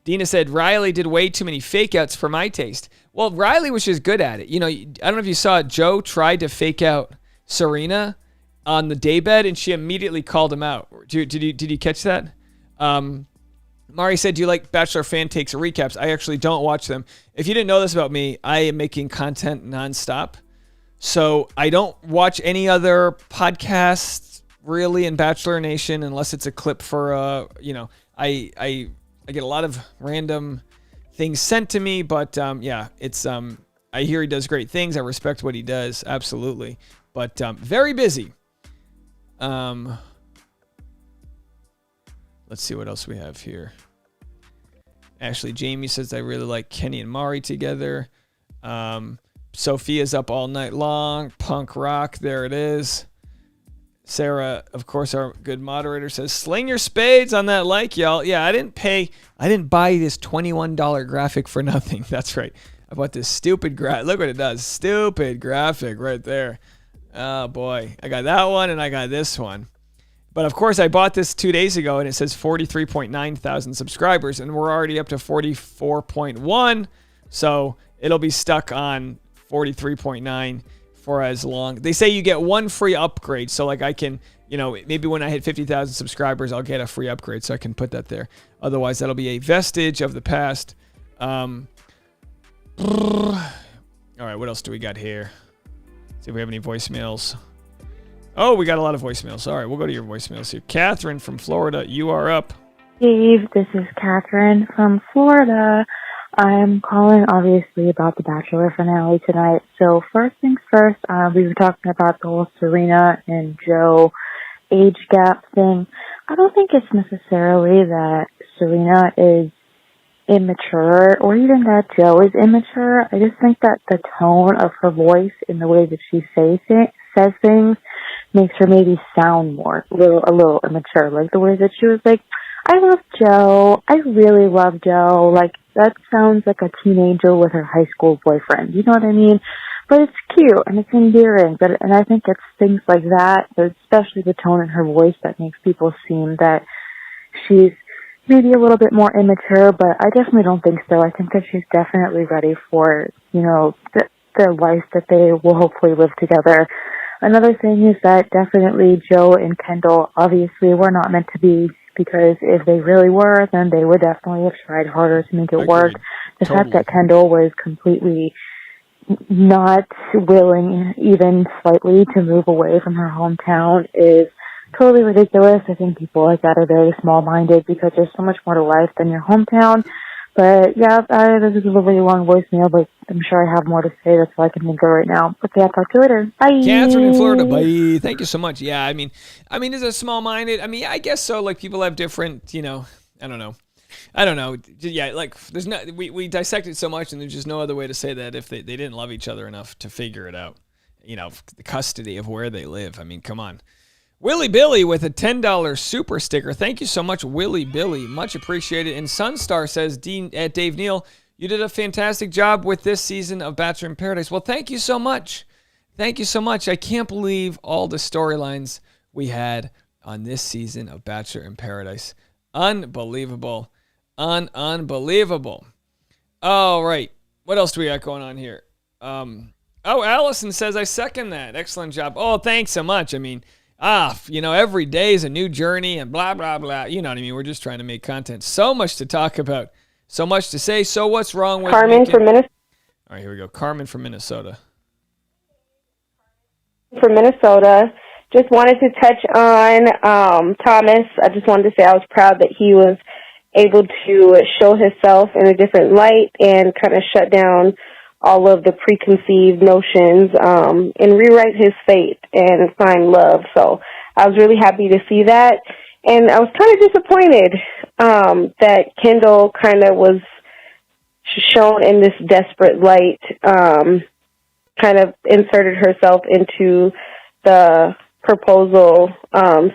Dina said, Riley did way too many fake outs for my taste. Well, Riley was just good at it. You know, I don't know if you saw it. Joe tried to fake out Serena on the daybed, and she immediately called him out. Did you catch that? Mari said, do you like Bachelor fan takes or recaps? I actually don't watch them. If you didn't know this about me, I am making content nonstop. So I don't watch any other podcasts really in Bachelor Nation unless it's a clip for, I get a lot of random things sent to me, but it's I hear he does great things. I respect what he does, absolutely. But very busy. Let's see what else we have here. Ashley Jamie says, I really like Kenny and Mari together. Sophia's up all night long. Punk rock, there it is. Sarah, of course, our good moderator, says, sling your spades on that like, y'all. Yeah, I didn't buy this $21 graphic for nothing. That's right. I bought this stupid graphic. Look what it does. Stupid graphic right there. Oh, boy. I got that one, and I got this one. But, of course, I bought this 2 days ago, and it says 43.9 thousand subscribers, and we're already up to 44.1, so it'll be stuck on 43.9 for as long. They say you get one free upgrade, so like I can, maybe when I hit 50,000 subscribers, I'll get a free upgrade, so I can put that there. Otherwise, that'll be a vestige of the past. All right, what else do we got here? See if we have any voicemails. Oh, we got a lot of voicemails. All right, we'll go to your voicemails here. Catherine from Florida, you are up. Steve, this is Catherine from Florida. I'm calling, obviously, about the Bachelor finale tonight. So first things first, we were talking about the whole Serena and Joe age gap thing. I don't think it's necessarily that Serena is immature or even that Joe is immature. I just think that the tone of her voice and the way that she says things makes her maybe sound a little immature. Like the way that she was like, I love Joe. I really love Joe. Like, that sounds like a teenager with her high school boyfriend. You know what I mean? But it's cute and it's endearing. And I think it's things like that, especially the tone in her voice, that makes people seem that she's maybe a little bit more immature, but I definitely don't think so. I think that she's definitely ready for, the life that they will hopefully live together. Another thing is that definitely Joe and Kendall obviously were not meant to be, because if they really were, then they would definitely have tried harder to make it work. The fact that Kendall was completely not willing, even slightly, to move away from her hometown is totally ridiculous. I think people like that are very small-minded, because there's so much more to life than your hometown. But yeah, this is a really long voicemail, but I'm sure I have more to say. That's all I can think of right now. Okay, I'll talk to you later. Bye. Catherine in Florida, bye. Thank you so much. Yeah, I mean, is it small-minded? I mean, I guess so. Like, people have different, I don't know. Yeah, like, there's no, we dissect it so much, and there's just no other way to say that if they didn't love each other enough to figure it out. The custody of where they live. I mean, come on. Willie Billy with a $10 super sticker. Thank you so much, Willie Billy. Much appreciated. And Sunstar says, Dave Neal, you did a fantastic job with this season of Bachelor in Paradise. Well, thank you so much. Thank you so much. I can't believe all the storylines we had on this season of Bachelor in Paradise. Unbelievable. Unbelievable. All right. What else do we got going on here? Allison says, I second that. Excellent job. Oh, thanks so much. I mean, every day is a new journey and blah, blah, blah. You know what I mean? We're just trying to make content. So much to talk about. So much to say. So what's wrong with Carmen from Minnesota? All right, here we go. Carmen from Minnesota. From Minnesota. Just wanted to touch on Thomas. I just wanted to say I was proud that he was able to show himself in a different light and kind of shut down all of the preconceived notions and rewrite his fate and find love. So I was really happy to see that. And I was kind of disappointed that Kendall kind of was shown in this desperate light, kind of inserted herself into the proposal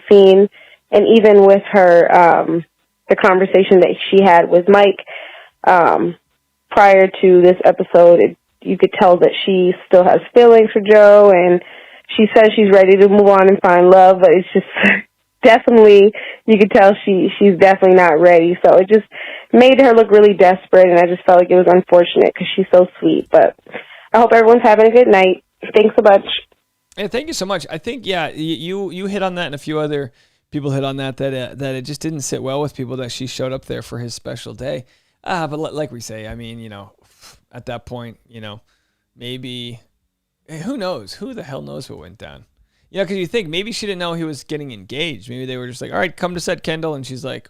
scene. And even with her, the conversation that she had with Mike prior to this episode, you could tell that she still has feelings for Joe, and she says she's ready to move on and find love, but it's just definitely, you could tell she's definitely not ready. So it just made her look really desperate, and I just felt like it was unfortunate because she's so sweet. But I hope everyone's having a good night. Thanks so much. Yeah, thank you so much. I think, you hit on that, and a few other people hit on that it just didn't sit well with people that she showed up there for his special day. But like we say, I mean, at that point, maybe, who knows? Who the hell knows what went down? Because you think maybe she didn't know he was getting engaged. Maybe they were just like, all right, come to set, Kendall. And she's like,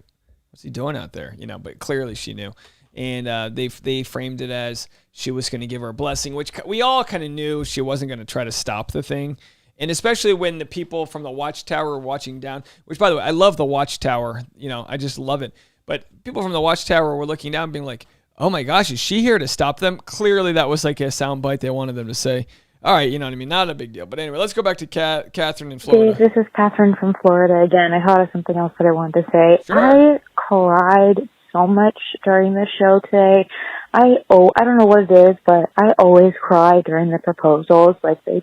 what's he doing out there? But clearly she knew. And they framed it as she was going to give her a blessing, which we all kind of knew she wasn't going to try to stop the thing. And especially when the people from the Watchtower were watching down, which, by the way, I love the Watchtower. I just love it. But people from the Watchtower were looking down being like, oh my gosh, is she here to stop them? Clearly that was like a soundbite they wanted them to say. All right, you know what I mean? Not a big deal. But anyway, let's go back to Catherine in Florida. Dave, this is Catherine from Florida again. I thought of something else that I wanted to say. Sure. I cried so much during the show today. I don't know what it is, but I always cry during the proposals. Like, they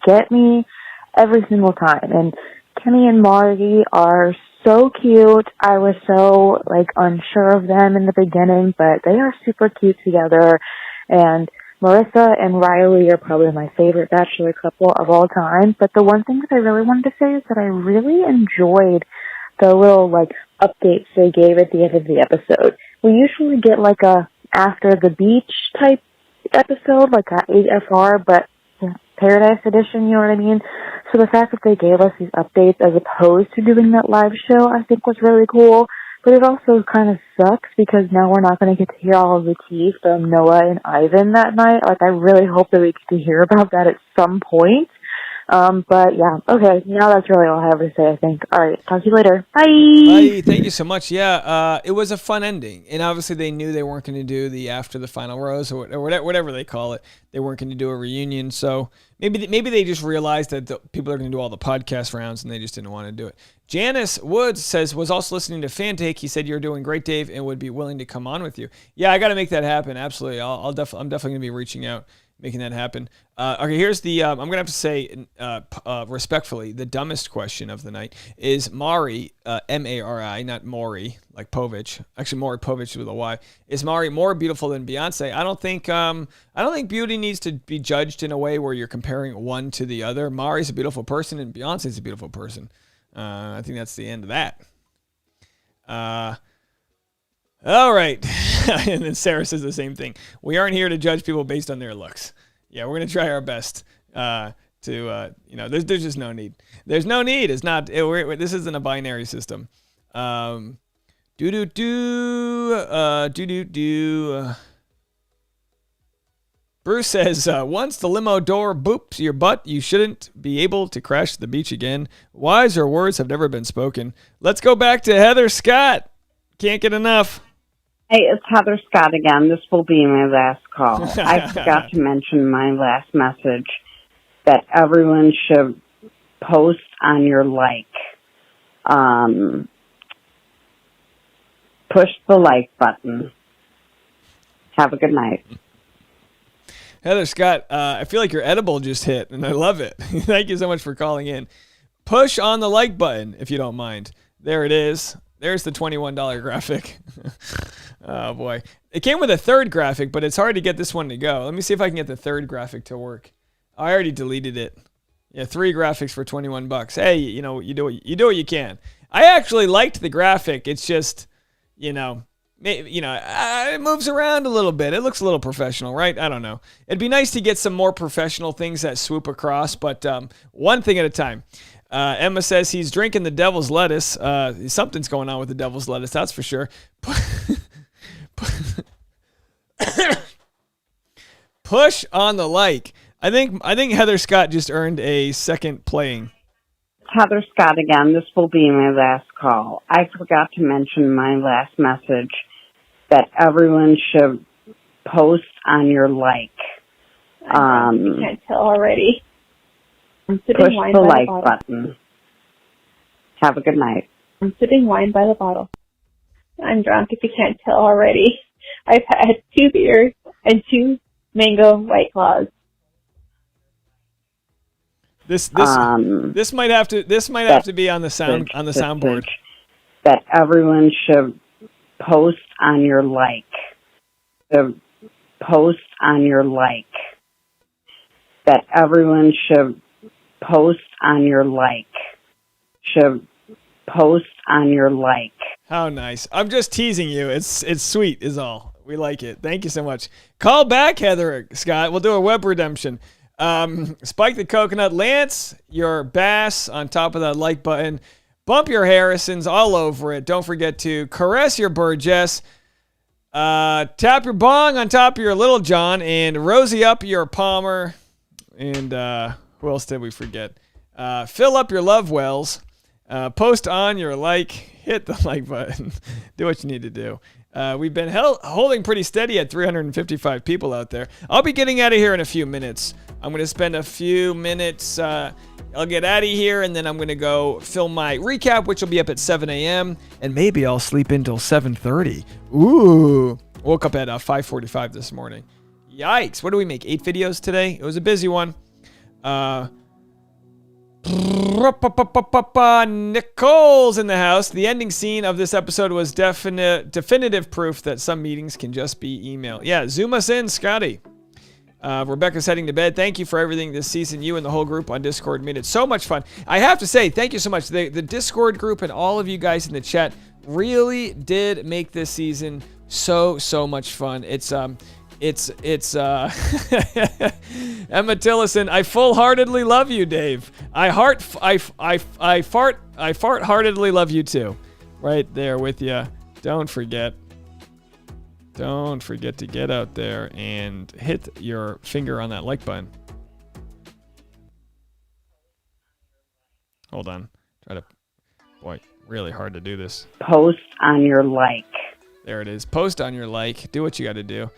get me every single time. And Kenny and Marty are so cute. I was so, unsure of them in the beginning, but they are super cute together. And Marissa and Riley are probably my favorite Bachelor couple of all time. But the one thing that I really wanted to say is that I really enjoyed the little, updates they gave at the end of the episode. We usually get, a after the beach type episode, like a AFR, but Paradise Edition, you know what I mean? So the fact that they gave us these updates as opposed to doing that live show, I think was really cool. But it also kind of sucks because now we're not going to get to hear all of the tea from Noah and Ivan that night. I really hope that we get to hear about that at some point. But yeah, okay, now that's really all I have to say, I think. All right, talk to you later. Bye! Bye, thank you so much. Yeah, it was a fun ending. And obviously they knew they weren't going to do the after the final rose or whatever they call it. They weren't going to do a reunion. So maybe they just realized that the people are going to do all the podcast rounds and they just didn't want to do it. Janice Woods says, was also listening to Fantake. He said, you're doing great, Dave, and would be willing to come on with you. Yeah, I got to make that happen. Absolutely. I'm definitely going to be reaching out, making that happen. Okay, here's the, I'm going to have to say respectfully, the dumbest question of the night is Mari, M-A-R-I, not Maury, like Povich. Actually, Maury Povich with a Y. Is Mari more beautiful than Beyonce? I don't think beauty needs to be judged in a way where you're comparing one to the other. Mari's a beautiful person and Beyonce's a beautiful person. I think that's the end of that. All right. And then Sarah says the same thing. We aren't here to judge people based on their looks. Yeah, we're going to try our best there's just no need. There's no need. It's not, this isn't a binary system. Bruce says, once the limo door boops your butt, you shouldn't be able to crash the beach again. Wiser words have never been spoken. Let's go back to Heather Scott. Can't get enough. Hey, it's Heather Scott again. This will be my last call. I forgot to mention my last message that everyone should post on your push the like button. Have a good night. Heather Scott, I feel like your edible just hit, and I love it. Thank you so much for calling in. push on the like button if you don't mind. There it is. There's the $21 graphic. Oh, boy. It came with a third graphic, but it's hard to get this one to go. Let me see if I can get the third graphic to work. I already deleted it. Yeah, 3 graphics for $21. Hey, you know, you do what you can. I actually liked the graphic. It's just, it moves around a little bit. It looks a little professional, right? I don't know. It'd be nice to get some more professional things that swoop across, but one thing at a time. Emma says he's drinking the devil's lettuce. Something's going on with the devil's lettuce, that's for sure. Push on the like. I think Heather Scott just earned a second playing. Heather Scott again. This will be my last call. I forgot to mention my last message that everyone should post on your like. You can't tell already. I'm Push sipping wine the by like the bottle. button. Have a good night. I'm sipping wine by the bottle. I'm drunk if you can't tell already. I've had 2 beers and 2 mango White Claws. This might have to be on the soundboard. That everyone should post on your like. Post on your like. That everyone should post on your like. Should post on your like. How nice. I'm just teasing you. It's sweet is all. We like it. Thank you so much. Call back, Heather Scott. We'll do a web redemption. Spike the coconut. Lance your bass on top of that like button. Bump your Harrisons all over it. Don't forget to caress your Burgess. Tap your bong on top of your Little John and rosy up your Palmer. And who else did we forget? Fill up your love wells. Post on your like. Hit the like button. Do what you need to do. We've been holding pretty steady at 355 people out there. I'll be getting out of here in a few minutes. I'm going to spend a few minutes. I'll get out of here, and then I'm going to go film my recap, which will be up at 7 a.m., and maybe I'll sleep until 7:30. Ooh. Woke up at 5:45 this morning. Yikes. What do we make? 8 videos today? It was a busy one. Nicole's in the house. The ending scene of this episode was definitive proof that some meetings can just be email. Yeah, zoom us in, Scotty. Rebecca's heading to bed. Thank you for everything this season. You and the whole group on Discord made it so much fun. I have to say, thank you so much. The Discord group and all of you guys in the chat really did make this season so much fun. It's Emma Tillison. I full-heartedly love you, Dave. I fart-heartedly love you too. Right there with you. Don't forget to get out there and hit your finger on that like button. Hold on. Boy, really hard to do this. Post on your like. There it is. Post on your like. Do what you got to do.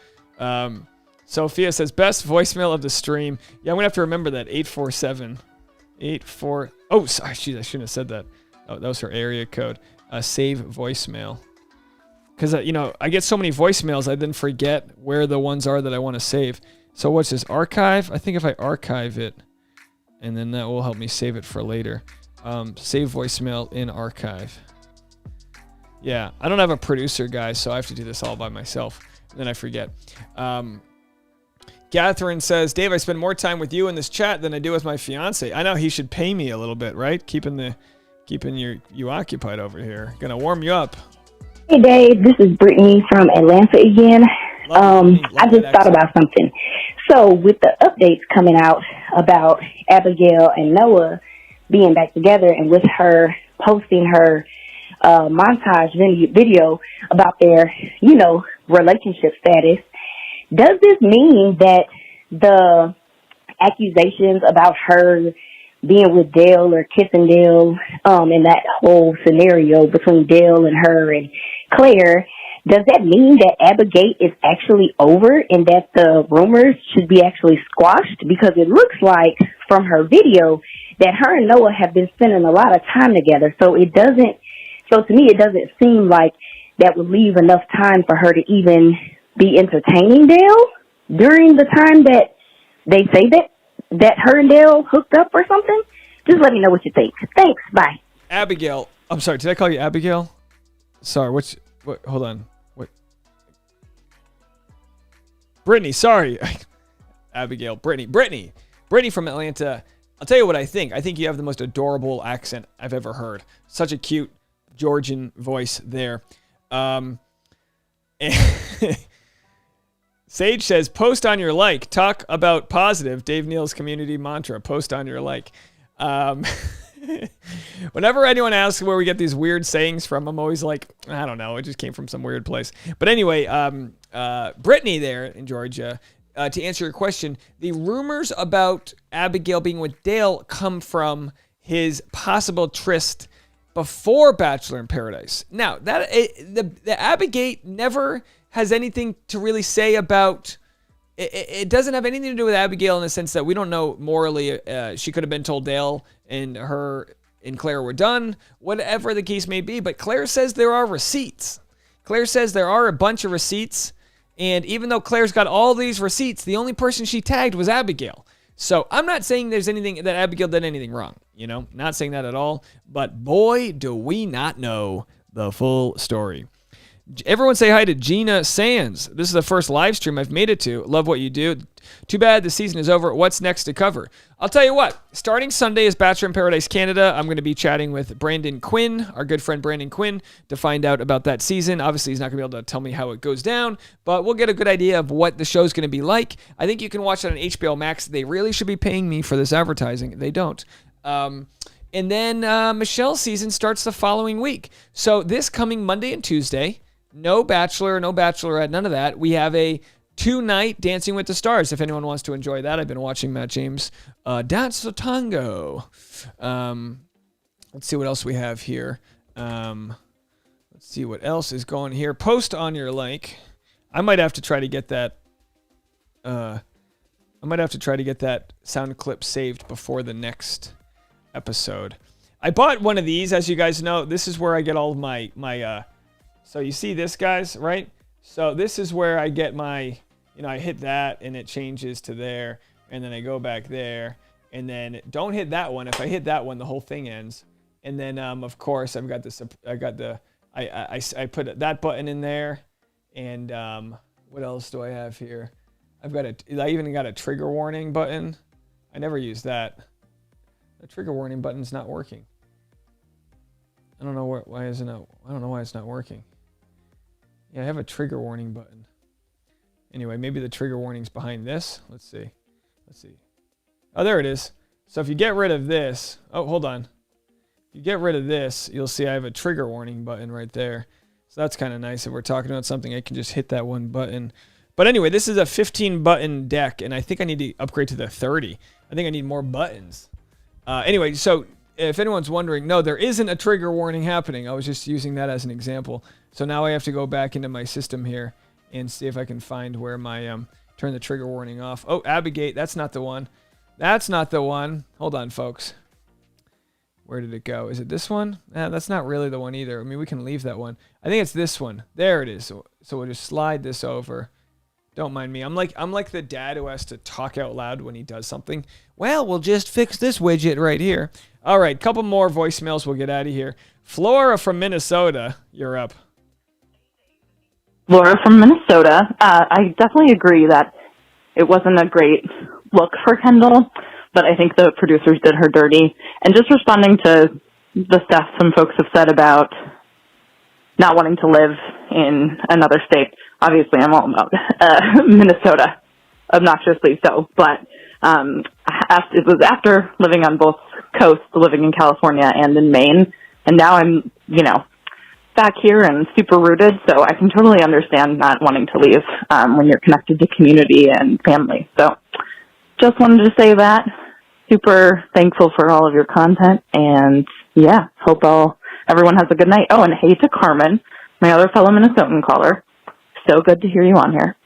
Sophia says, best voicemail of the stream. Yeah, I'm going to have to remember that. 847. Oh, sorry. Jeez, I shouldn't have said that. Oh, that was her area code. Save voicemail. Because, I get so many voicemails, I then forget where the ones are that I want to save. So what's this? Archive? I think if I archive it, and then that will help me save it for later. Save voicemail in archive. Yeah, I don't have a producer, guys, so I have to do this all by myself. And then I forget. Catherine says, Dave, I spend more time with you in this chat than I do with my fiance. I know he should pay me a little bit, right? Keeping you occupied over here. Gonna warm you up. Hey Dave, this is Brittany from Atlanta again. I just thought about something. So with the updates coming out about Abigail and Noah being back together, and with her posting her montage video about their, relationship status, does this mean that the accusations about her being with Dale or kissing Dale, in that whole scenario between Dale and her and Claire, does that mean that Abigail is actually over and that the rumors should be actually squashed? Because it looks like from her video that her and Noah have been spending a lot of time together. So to me, it doesn't seem like that would leave enough time for her to even be entertaining Dale during the time that they say that her and Dale hooked up or something. Just let me know what you think. Thanks. Bye. Abigail. I'm sorry. Did I call you Abigail? Sorry. What? Hold on. What? Brittany. Sorry. Abigail. Brittany from Atlanta. I'll tell you what I think. I think you have the most adorable accent I've ever heard. Such a cute Georgian voice there. Sage says, post on your like. Talk about positive. Dave Neal's community mantra. Post on your like. Whenever anyone asks where we get these weird sayings from, I'm always like, I don't know. It just came from some weird place. But anyway, Brittany there in Georgia, to answer your question, the rumors about Abigail being with Dale come from his possible tryst before Bachelor in Paradise. Now, the Abigail never has anything to really say about. It doesn't have anything to do with Abigail in the sense that we don't know morally. She could have been told Dale and her and Claire were done, whatever the case may be. But Claire says there are receipts. Claire says there are a bunch of receipts. And even though Claire's got all these receipts, the only person she tagged was Abigail. So I'm not saying there's anything that Abigail did anything wrong, not saying that at all. But boy, do we not know the full story. Everyone say hi to Gina Sands. This is the first live stream I've made it to. Love what you do. Too bad the season is over. What's next to cover? I'll tell you what. Starting Sunday is Bachelor in Paradise Canada. I'm going to be chatting with Brandon Quinn, our good friend Brandon Quinn, to find out about that season. Obviously, he's not going to be able to tell me how it goes down, but we'll get a good idea of what the show's going to be like. I think you can watch it on HBO Max. They really should be paying me for this advertising. They don't. And then Michelle's season starts the following week. So this coming Monday and Tuesday, no Bachelor, no Bachelorette, none of that. We have a 2-night Dancing with the Stars. If anyone wants to enjoy that, I've been watching Matt James dance the tango. Let's see what else we have here. Let's see what else is going here. Post on your like. I might have to try to get that. Sound clip saved before the next episode. I bought one of these, as you guys know. This is where I get all of my So you see this, guys, right? So this is where I get my, I hit that and it changes to there, and then I go back there, and then don't hit that one. If I hit that one, the whole thing ends. And then, of course, I've got this. I put that button in there, and what else do I have here? I even got a trigger warning button. I never use that. The trigger warning button's not working. I don't know why it's not working. Yeah, I have a trigger warning button. Anyway, maybe the trigger warning's behind this. Let's see. Oh, there it is. So if you get rid of this, hold on. If you get rid of this, you'll see I have a trigger warning button right there. So that's kind of nice. If we're talking about something, I can just hit that one button. But anyway, this is a 15-button deck, and I think I need to upgrade to the 30. I think I need more buttons. Anyway, so if anyone's wondering, no, there isn't a trigger warning happening. I was just using that as an example. So now I have to go back into my system here and see if I can find where my turn the trigger warning off. Oh, Abigail, that's not the one. That's not the one. Hold on, folks. Where did it go? Is it this one? That's not really the one either. I mean, we can leave that one. I think it's this one. There it is. So we'll just slide this over. Don't mind me. I'm like the dad who has to talk out loud when he does something. Well, we'll just fix this widget right here. All right, couple more voicemails. We'll get out of here. Flora from Minnesota, you're up. Laura from Minnesota. I definitely agree that it wasn't a great look for Kendall, but I think the producers did her dirty. And just responding to the stuff some folks have said about not wanting to live in another state. Obviously, I'm all about Minnesota, obnoxiously so. But it was after living on both coasts, living in California and in Maine, and now I'm, back here and super rooted, so I can totally understand not wanting to leave when you're connected to community and family. So just wanted to say that. Super thankful for all of your content, and yeah, hope everyone has a good night. Oh, and hey to Carmen, my other fellow Minnesotan caller. So good to hear you on here.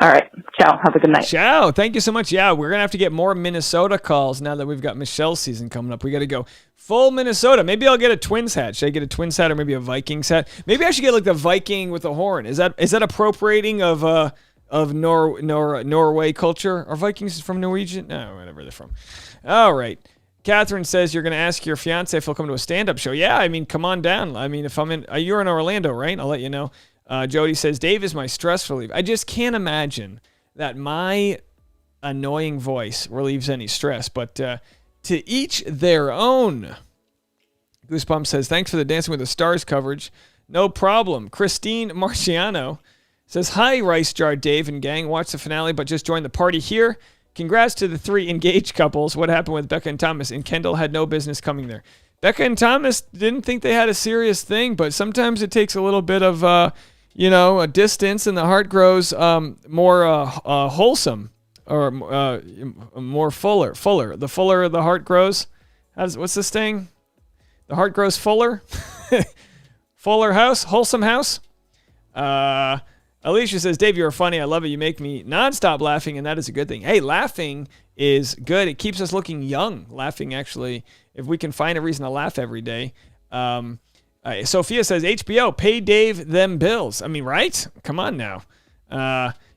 All right. Ciao. Have a good night. Ciao. Thank you so much. Yeah, we're going to have to get more Minnesota calls now that we've got Michelle's season coming up. We got to go full Minnesota. Maybe I'll get a Twins hat. Should I get a Twins hat or maybe a Vikings hat? Maybe I should get like the Viking with a horn. Is that appropriating of Norway culture? Are Vikings from Norwegian? No, whatever they're from. All right. Catherine says you're going to ask your fiance if he'll come to a stand-up show. Yeah, I mean, come on down. I mean, if I'm in, you're in Orlando, right? I'll let you know. Jody says, Dave is my stress relief. I just can't imagine that my annoying voice relieves any stress, but to each their own. Goosebumps says, thanks for the Dancing with the Stars coverage. No problem. Christine Marciano says, hi, Rice Jar Dave and gang. Watch the finale, but just joined the party here. Congrats to the 3 engaged couples. What happened with Becca and Thomas? And Kendall had no business coming there. Becca and Thomas didn't think they had a serious thing, but sometimes it takes a little bit of, a distance, and the heart grows more wholesome or more fuller. The fuller the heart grows. What's this thing? The heart grows fuller. Fuller house, wholesome house. Alicia says, Dave, you're funny. I love it. You make me nonstop laughing, and that is a good thing. Hey, laughing is good. It keeps us looking young. Laughing, actually, if we can find a reason to laugh every day. Sophia says, HBO, pay Dave them bills. I mean, right? Come on now.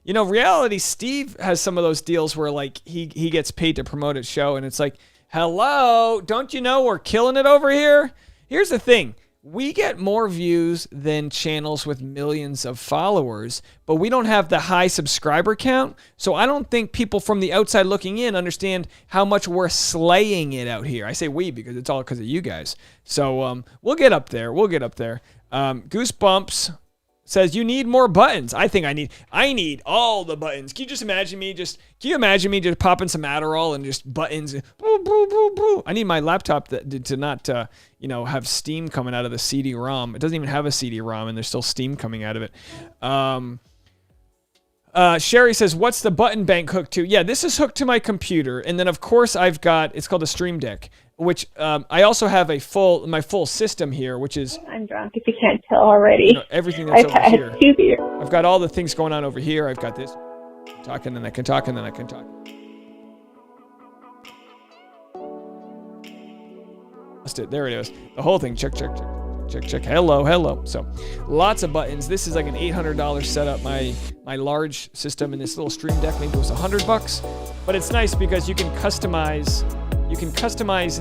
Reality Steve has some of those deals where, like, he gets paid to promote his show, and it's like, hello, don't you know we're killing it over here? Here's the thing. We get more views than channels with millions of followers, but we don't have the high subscriber count. So I don't think people from the outside looking in understand how much we're slaying it out here. I say we because it's all because of you guys. So we'll get up there. Goosebumps says you need more buttons. I think I need all the buttons. Can you imagine me just popping some Adderall and just buttons? Boo, boo, boo, boo. I need my laptop to not have steam coming out of the CD-ROM. It doesn't even have a CD-ROM, and there's still steam coming out of it. Sherry says, what's the button bank hooked to? Yeah, this is hooked to my computer, and then of course it's called a Stream Deck, which I also have my full system here, which is... I'm drunk if you can't tell already. Everything that's over here. I've got all the things going on over here. I've got this. Talk, and then I can talk, and then I can talk. There it is. The whole thing. Check. Hello. So lots of buttons. This is like an $800 setup. My large system, and this little Stream Deck maybe was $100. But it's nice because you can customize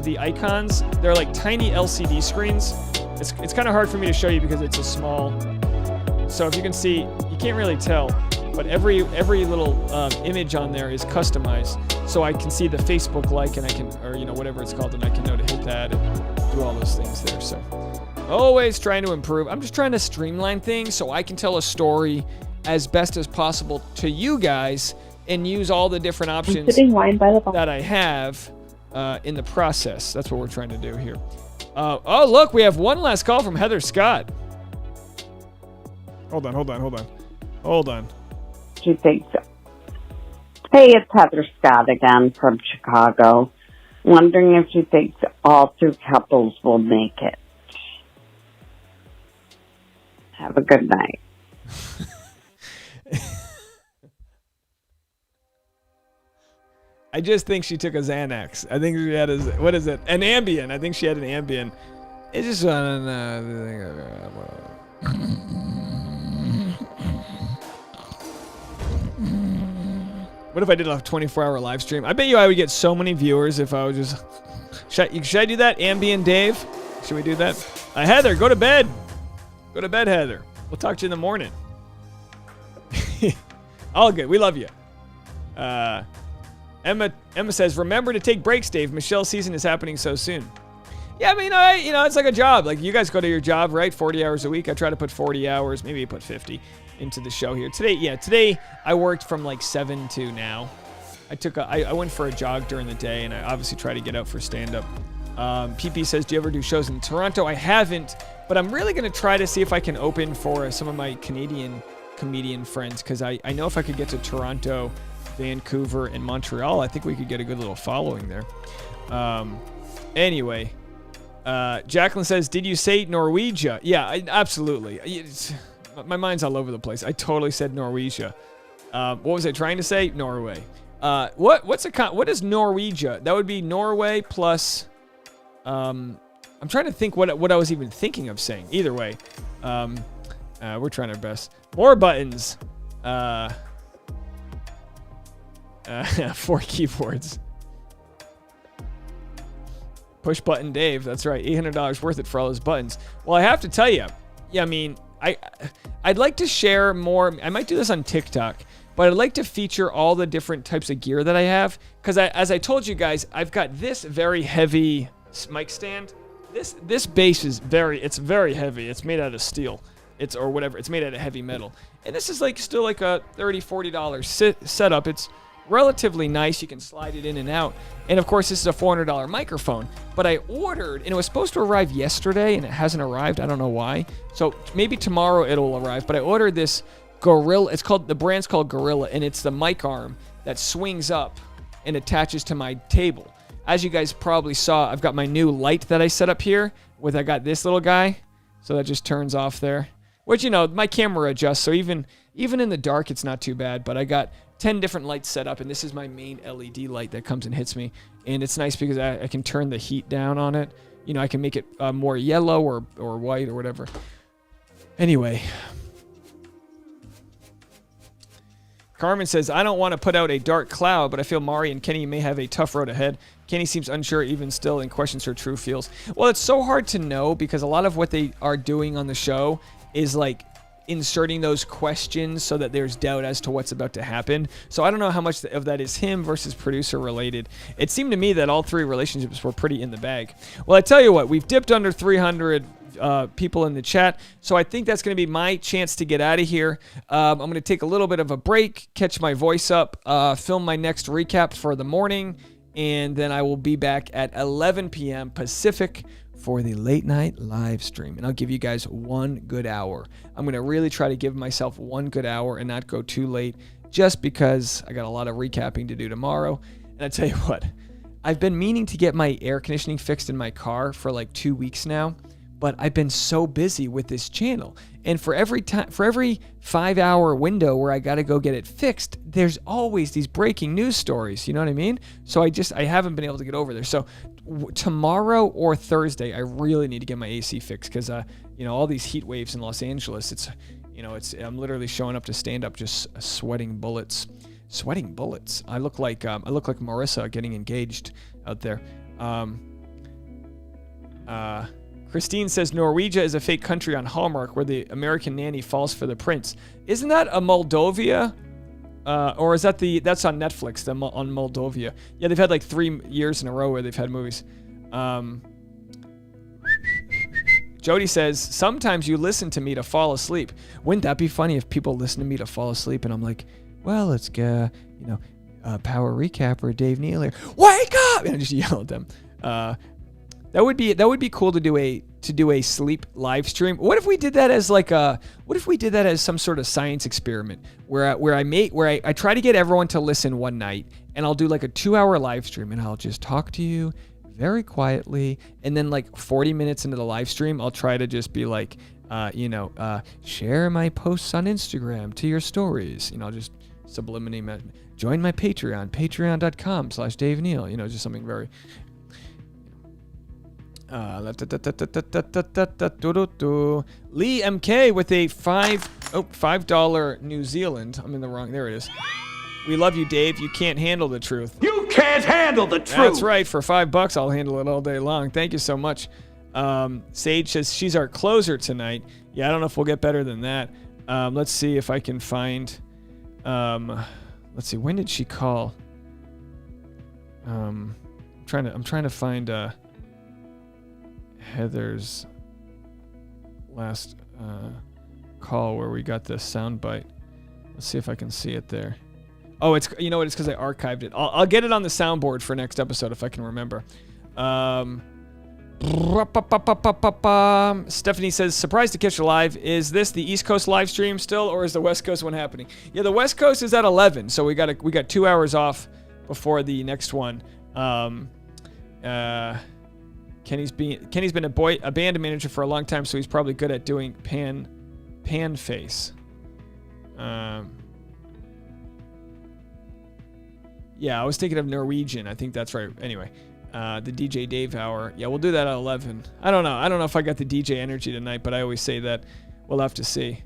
the icons. They're like tiny LCD screens. It's kind of hard for me to show you because it's a small. So if you can see, you can't really tell, but every little image on there is customized. So I can see the Facebook like, and I can, or whatever it's called, and I can know to hit that and do all those things there. So always trying to improve. I'm just trying to streamline things so I can tell a story as best as possible to you guys and use all the different options that I have in the process. That's what we're trying to do here. Oh, look, we have one last call from Heather Scott. Hold on. She thinks so. Hey, it's Heather Scott again from Chicago. Wondering if she thinks all 2 couples will make it. Have a good night. I just think she took a Xanax. I think she had an Ambien. I think she had an Ambien. It's just what if I did a 24-hour live stream? I bet you I would get so many viewers if I would just... Should I do that, Ambien Dave? Should we do that? Heather, go to bed. Go to bed, Heather. We'll talk to you in the morning. All good. We love you. Emma says, remember to take breaks, Dave. Michelle's season is happening so soon. Yeah, I mean, it's like a job. Like, you guys go to your job, right? 40 hours a week. I try to put 40 hours, maybe I put 50 into the show here. Today I worked from like 7 to now. I went for a jog during the day, and I obviously try to get out for stand-up. PP says, do you ever do shows in Toronto? I haven't, but I'm really going to try to see if I can open for some of my Canadian comedian friends, because I know if I could get to Toronto, Vancouver, and Montreal, I think we could get a good little following there. Anyway, Jacqueline says, did you say Norwegia? Yeah, absolutely. My mind's all over the place. I totally said Norwegia. What was I trying to say? Norway. What is Norwegia? That would be Norway plus... I'm trying to think what I was even thinking of saying. Either way, we're trying our best. More buttons. 4 keyboards. Push button Dave. That's right. $800 worth it for all his buttons. Well, I have to tell you, yeah, I mean, I'd like to share more. I might do this on TikTok, but I'd like to feature all the different types of gear that I have. Because as I told you guys, I've got this very heavy mic stand. This base is very heavy. It's made out of steel. It's made out of heavy metal. And this is still like a $30, $40 setup. It's relatively nice. You can slide it in and out. And of course, this is a $400 microphone. But I ordered, and it was supposed to arrive yesterday, and it hasn't arrived. I don't know why. So maybe tomorrow it'll arrive. But I ordered this Gorilla. The brand's called Gorilla, and it's the mic arm that swings up and attaches to my table. As you guys probably saw, I've got my new light that I set up here. I got this little guy, so that just turns off there. Which, my camera adjusts, so even in the dark, it's not too bad. But I got 10 different lights set up, and this is my main LED light that comes and hits me. And it's nice because I can turn the heat down on it. I can make it more yellow or white or whatever. Anyway. Carmen says, I don't want to put out a dark cloud, but I feel Mari and Kenny may have a tough road ahead. Kenny seems unsure even still and questions her true feels. Well, it's so hard to know because a lot of what they are doing on the show is inserting those questions so that there's doubt as to what's about to happen. So I don't know how much of that is him versus producer related. It seemed to me that all three relationships were pretty in the bag. Well, I tell you what, we've dipped under 300 people in the chat, so I think that's going to be my chance to get out of here. I'm going to take a little bit of a break, catch my voice up, film my next recap for the morning, and then I will be back at 11 p.m. Pacific for the late night live stream. And I'll give you guys 1 good hour. I'm going to really try to give myself 1 good hour and not go too late just because I got a lot of recapping to do tomorrow. And I tell you what, I've been meaning to get my air conditioning fixed in my car for 2 weeks now, but I've been so busy with this channel. And for every 5-hour window where I got to go get it fixed, there's always these breaking news stories. You know what I mean? So I haven't been able to get over there. So tomorrow or Thursday, I really need to get my AC fixed because, all these heat waves in Los Angeles, I'm literally showing up to stand up just sweating bullets. Sweating bullets. I look like Marissa getting engaged out there. Christine says Norwegia is a fake country on Hallmark where the American nanny falls for the prince. Isn't that a Moldova? Or is that's on Netflix, on Moldova? Yeah, they've had 3 years in a row where they've had movies. Jody says, sometimes you listen to me to fall asleep. Wouldn't that be funny if people listen to me to fall asleep and I'm like, well, let's go, power recapper Dave Neal here. Wake up! And I just yell at them. That would be cool to do a sleep live stream. What if we did that as some sort of science experiment where I try to get everyone to listen one night and I'll do a 2-hour live stream and I'll just talk to you very quietly, and then 40 minutes into the live stream I'll try to just be share my posts on Instagram to your stories. I'll just subliminally join my Patreon, patreon.com/Dave Neal. Just something very Lee MK with a $5 New Zealand. I'm in the wrong. There it is. We love you, Dave. You can't handle the truth. You can't handle the truth. That's right. For $5, I'll handle it all day long. Thank you so much. Sage says she's our closer tonight. Yeah, I don't know if we'll get better than that. Let's see if I can find. Let's see. When did she call? I'm trying to find Heather's last call where we got the soundbite. Let's see if I can see it there. Oh, it's it's because I archived it. I'll get it on the soundboard for next episode if I can remember. Stephanie says, surprised to catch you live. Is this the East Coast live stream still, or is the West Coast one happening? Yeah, the West Coast is at 11, so we got 2 hours off before the next one. Kenny's been a band manager for a long time, so he's probably good at doing pan face. Yeah, I was thinking of Norwegian. I think that's right. Anyway, the DJ Dave hour. Yeah, we'll do that at 11. I don't know if I got the DJ energy tonight, but I always say that. We'll have to see.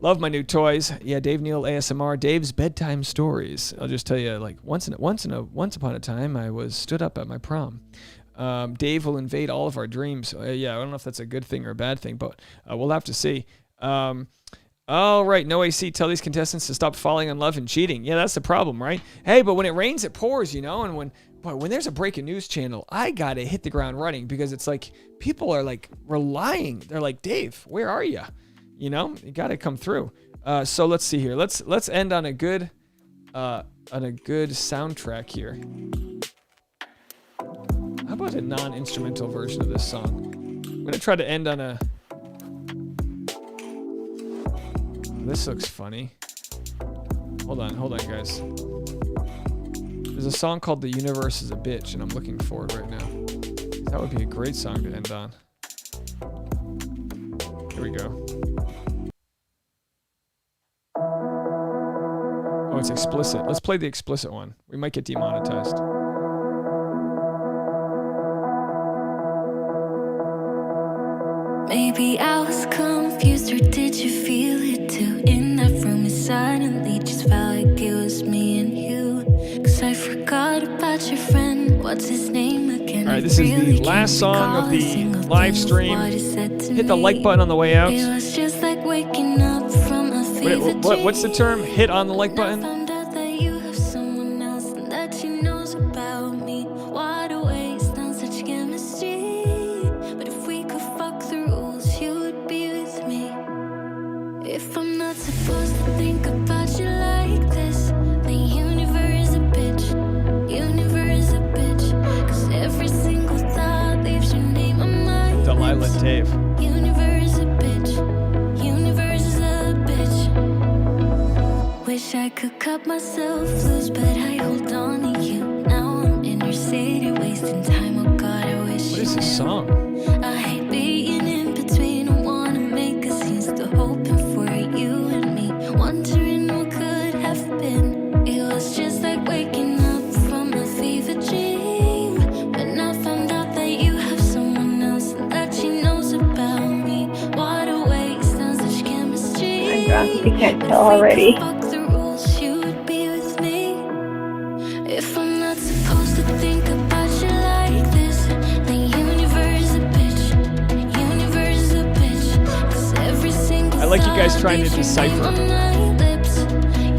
Love my new toys. Yeah, Dave Neal ASMR. Dave's bedtime stories. I'll just tell you, once upon a time, I was stood up at my prom. Dave will invade all of our dreams. Yeah, I don't know if that's a good thing or a bad thing, but we'll have to see. All right, no AC. Tell these contestants to stop falling in love and cheating. Yeah, that's the problem, right? Hey, but when it rains, it pours, you know. And when there's a breaking news channel, I gotta hit the ground running because it's like people are like relying. They're like, Dave, where are you? You know, you gotta come through. So let's see here. Let's end on a good soundtrack here. How about a non-instrumental version of this song? I'm gonna try to end on a. This looks funny. Hold on, guys. There's a song called "The Universe Is a Bitch," and I'm looking for it right now. That would be a great song to end on. Here we go. Oh, it's explicit. Let's play the explicit one. We might get demonetized. Maybe I was confused, or did you feel it too? In that room, it suddenly just felt like it was me and you. 'Cause I forgot about your friend. What's his name again? All right, this is the last song of the live stream. Hit the like button on the way out. It was just like waking up from a fever dream. What's the term? Hit on the like button? Found out that you have someone else and that she knows about me. What a waste on such chemistry. But if we could fuck the rules, you would be with me. If I'm not supposed to think about you like this, then universe a bitch. Universe a bitch. 'Cause every single thought leaves your name on my lips. Delilah Dave. Universe a bitch. Universe is a bitch. Wish I could cut myself loose, but I hold on to you. Now I'm in your city, wasting time. Oh God, I wish. What is this song? I hate being in between. I wanna make a scene, still hoping for you and me. Wondering what could have been. It was just like waking up from a fever dream. When I found out that you have someone else and that she knows about me. What a waste on such chemistry. I'm drunk, if you can't tell already. Fuck the rules, you would be with me. If I'm not supposed to think about you like this, then universe a bitch. Universe a bitch. 'Cause every single I like you guys trying to thought leaves your name decipher. on my lips.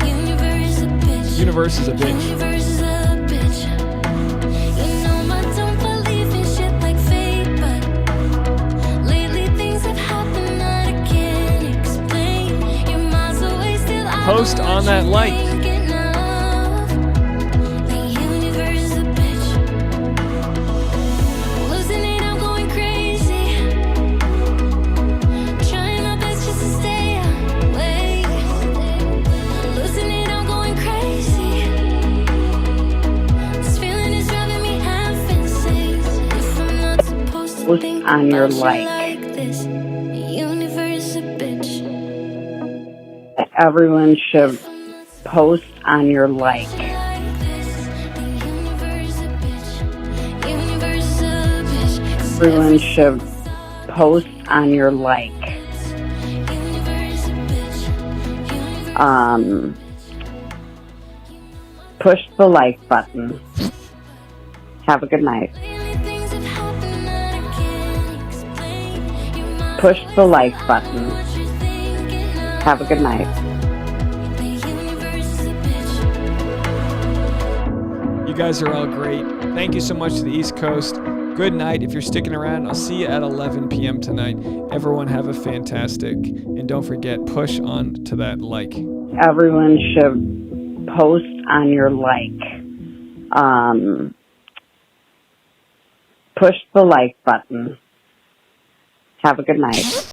Universe a bitch. Universe is a bitch. Universe is a bitch. You know I don't believe in shit like fate, but lately things have happened that I can't explain. Your mind's always still out. Post on that like. Losing it, I'm going crazy. Trying my best just to stay awake. Losing it, I'm going crazy. This feeling is driving me half insane. If I'm not supposed to Post think on your about you like. like this, the universe a bitch. Everyone should post on your like. Universe a bitch. 'Cause Everyone should post on your like. Push the like button. Have a good night. Push the like button. Have a good night. You guys are all great. Thank you so much to the East Coast. Good night. If you're sticking around, I'll see you at 11 p.m. tonight. Everyone have a fantastic, and don't forget, push on to that like. Everyone should post on your like. Push the like button. Have a good night.